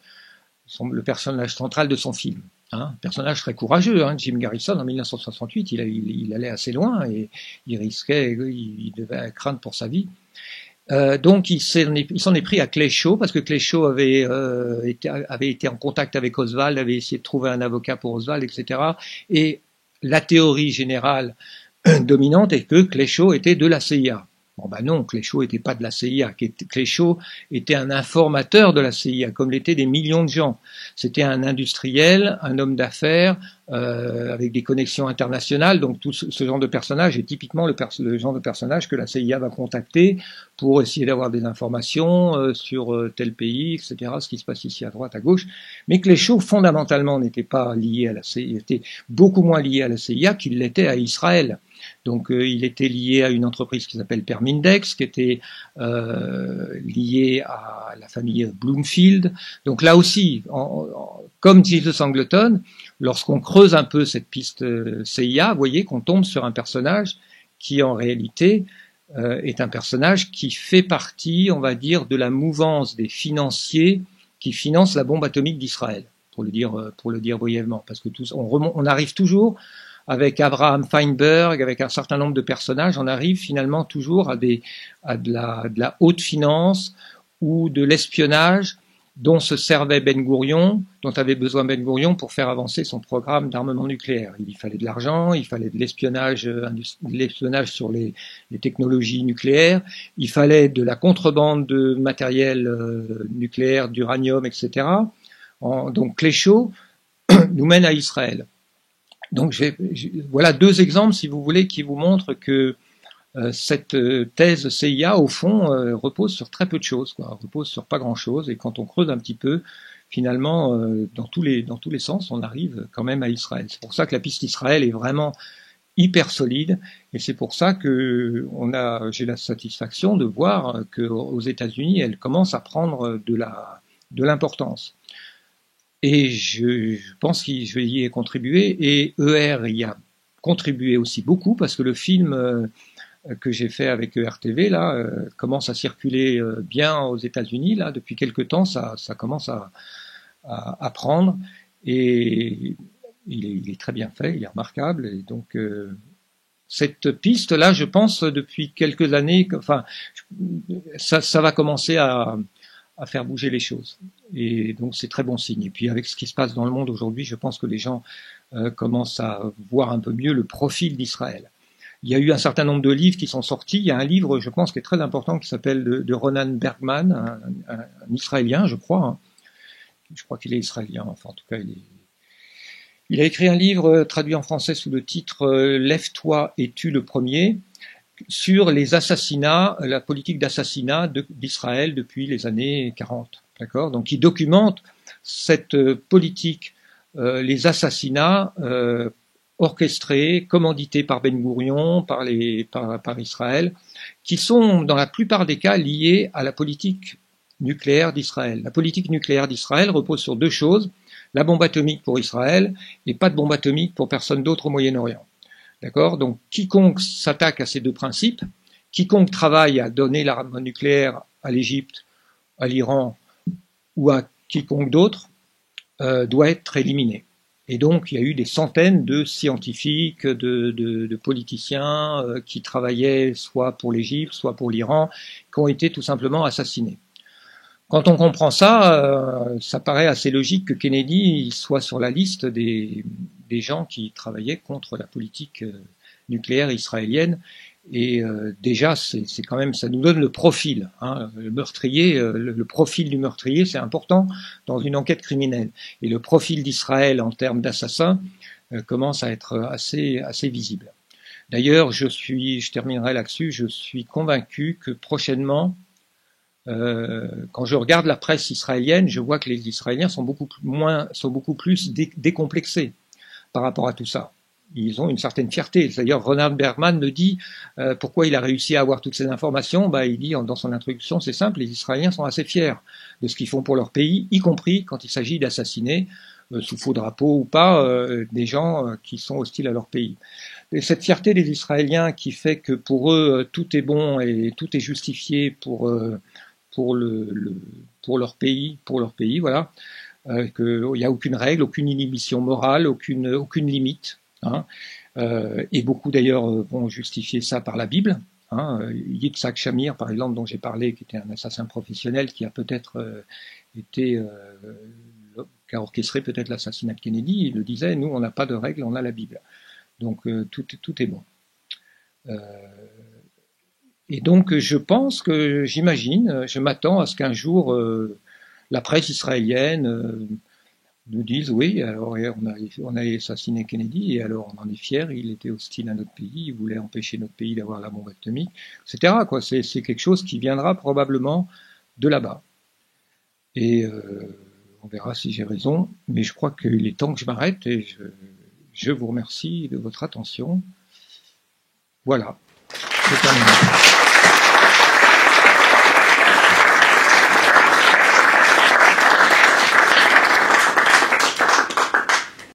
personnage central de son film. Hein, personnage très courageux, hein, Jim Garrison en 1968, il allait assez loin et il devait craindre pour sa vie. Donc il s'en est pris à Clay Shaw parce que Clay Shaw avait été en contact avec Oswald, avait essayé de trouver un avocat pour Oswald, etc. Et la théorie générale dominante est que Clay Shaw était de la CIA. Bon ben non, Cléchot n'était pas de la CIA. Cléchot était un informateur de la CIA, comme l'étaient des millions de gens. C'était un industriel, un homme d'affaires, avec des connexions internationales. Donc tout ce genre de personnage est typiquement le genre de personnage que la CIA va contacter pour essayer d'avoir des informations sur tel pays, etc., ce qui se passe ici à droite, à gauche. Mais Cléchot, fondamentalement, n'était pas lié à la CIA, il était beaucoup moins lié à la CIA qu'il l'était à Israël. Donc il était lié à une entreprise qui s'appelle Permindex, qui était liée à la famille Bloomfield. Donc là aussi, comme Jesus Sangleton, lorsqu'on creuse un peu cette piste CIA, vous voyez qu'on tombe sur un personnage qui en réalité est un personnage qui fait partie, on va dire, de la mouvance des financiers qui financent la bombe atomique d'Israël, pour le dire brièvement, parce que on arrive toujours avec Abraham Feinberg, avec un certain nombre de personnages, on arrive finalement toujours à de la haute finance ou de l'espionnage dont se servait Ben Gourion, dont avait besoin Ben Gourion pour faire avancer son programme d'armement nucléaire. Il fallait de l'argent, il fallait de l'espionnage sur les technologies nucléaires, il fallait de la contrebande de matériel nucléaire, d'uranium, etc. Donc Cléchot nous mène à Israël. Donc voilà deux exemples, si vous voulez, qui vous montrent que cette thèse CIA, au fond, repose sur très peu de choses, quoi, repose sur pas grand-chose. Et quand on creuse un petit peu, finalement, dans tous les sens, on arrive quand même à Israël. C'est pour ça que la piste Israël est vraiment hyper solide, et c'est pour ça que j'ai la satisfaction de voir qu'aux États-Unis, elle commence à prendre de l'importance. Et je pense que je vais y ai contribué, et ER y a contribué aussi beaucoup, parce que le film que j'ai fait avec ERTV là commence à circuler bien aux États-Unis là depuis quelque temps, ça commence à prendre, et il est très bien fait, il est remarquable, et donc cette piste là, je pense depuis quelques années, enfin ça va commencer à faire bouger les choses, et donc c'est très bon signe. Et puis avec ce qui se passe dans le monde aujourd'hui, je pense que les gens commencent à voir un peu mieux le profil d'Israël. Il y a eu un certain nombre de livres qui sont sortis. Il y a un livre, je pense, qui est très important, qui s'appelle de Ronan Bergman, un Israélien, je crois. Hein. Je crois qu'il est israélien, enfin en tout cas il a écrit un livre traduit en français sous le titre Lève-toi et tue le premier, sur les assassinats, la politique d'assassinat d'Israël depuis les années 40. D'accord ? Donc il documente cette politique, les assassinats orchestrés, commandités par Ben Gourion, par Israël, qui sont dans la plupart des cas liés à la politique nucléaire d'Israël. La politique nucléaire d'Israël repose sur deux choses: la bombe atomique pour Israël et pas de bombe atomique pour personne d'autre au Moyen-Orient. D'accord ? Donc quiconque s'attaque à ces deux principes, quiconque travaille à donner l'arme nucléaire à l'Égypte, à l'Iran ou à quiconque d'autre, doit être éliminé. Et donc, il y a eu des centaines de scientifiques, de politiciens qui travaillaient soit pour l'Égypte, soit pour l'Iran, qui ont été tout simplement assassinés. Quand on comprend ça, ça paraît assez logique que Kennedy soit sur la liste des gens qui travaillaient contre la politique nucléaire israélienne. Et déjà, c'est quand même, ça nous donne le profil. Hein, le meurtrier, le profil du meurtrier, c'est important dans une enquête criminelle. Et le profil d'Israël en termes d'assassins commence à être assez visible. D'ailleurs, je terminerai là-dessus, je suis convaincu que prochainement, quand je regarde la presse israélienne, je vois que les Israéliens sont beaucoup plus décomplexés par rapport à tout ça. Ils ont une certaine fierté. D'ailleurs, Ronan Bergman me dit pourquoi il a réussi à avoir toutes ces informations. Il dit dans son introduction, c'est simple, les Israéliens sont assez fiers de ce qu'ils font pour leur pays, y compris quand il s'agit d'assassiner, sous faux drapeau ou pas, des gens qui sont hostiles à leur pays. Et cette fierté des Israéliens qui fait que pour eux, tout est bon et tout est justifié pour leur pays, voilà, qu'il n'y a aucune règle, aucune inhibition morale, aucune limite. Hein. Et beaucoup d'ailleurs vont justifier ça par la Bible. Hein. Yitzhak Shamir, par exemple, dont j'ai parlé, qui était un assassin professionnel, qui a peut-être qui a orchestré peut-être l'assassinat de Kennedy, il le disait, nous on n'a pas de règle, on a la Bible. Donc tout est bon. Et donc, je pense que, je m'attends à ce qu'un jour, la presse israélienne nous dise, oui, alors on a assassiné Kennedy, et alors on en est fier, il était hostile à notre pays, il voulait empêcher notre pays d'avoir la bombe atomique, etc. Quoi. C'est quelque chose qui viendra probablement de là-bas. Et on verra si j'ai raison, mais je crois qu'il est temps que je m'arrête, et je vous remercie de votre attention. Voilà, c'est terminé.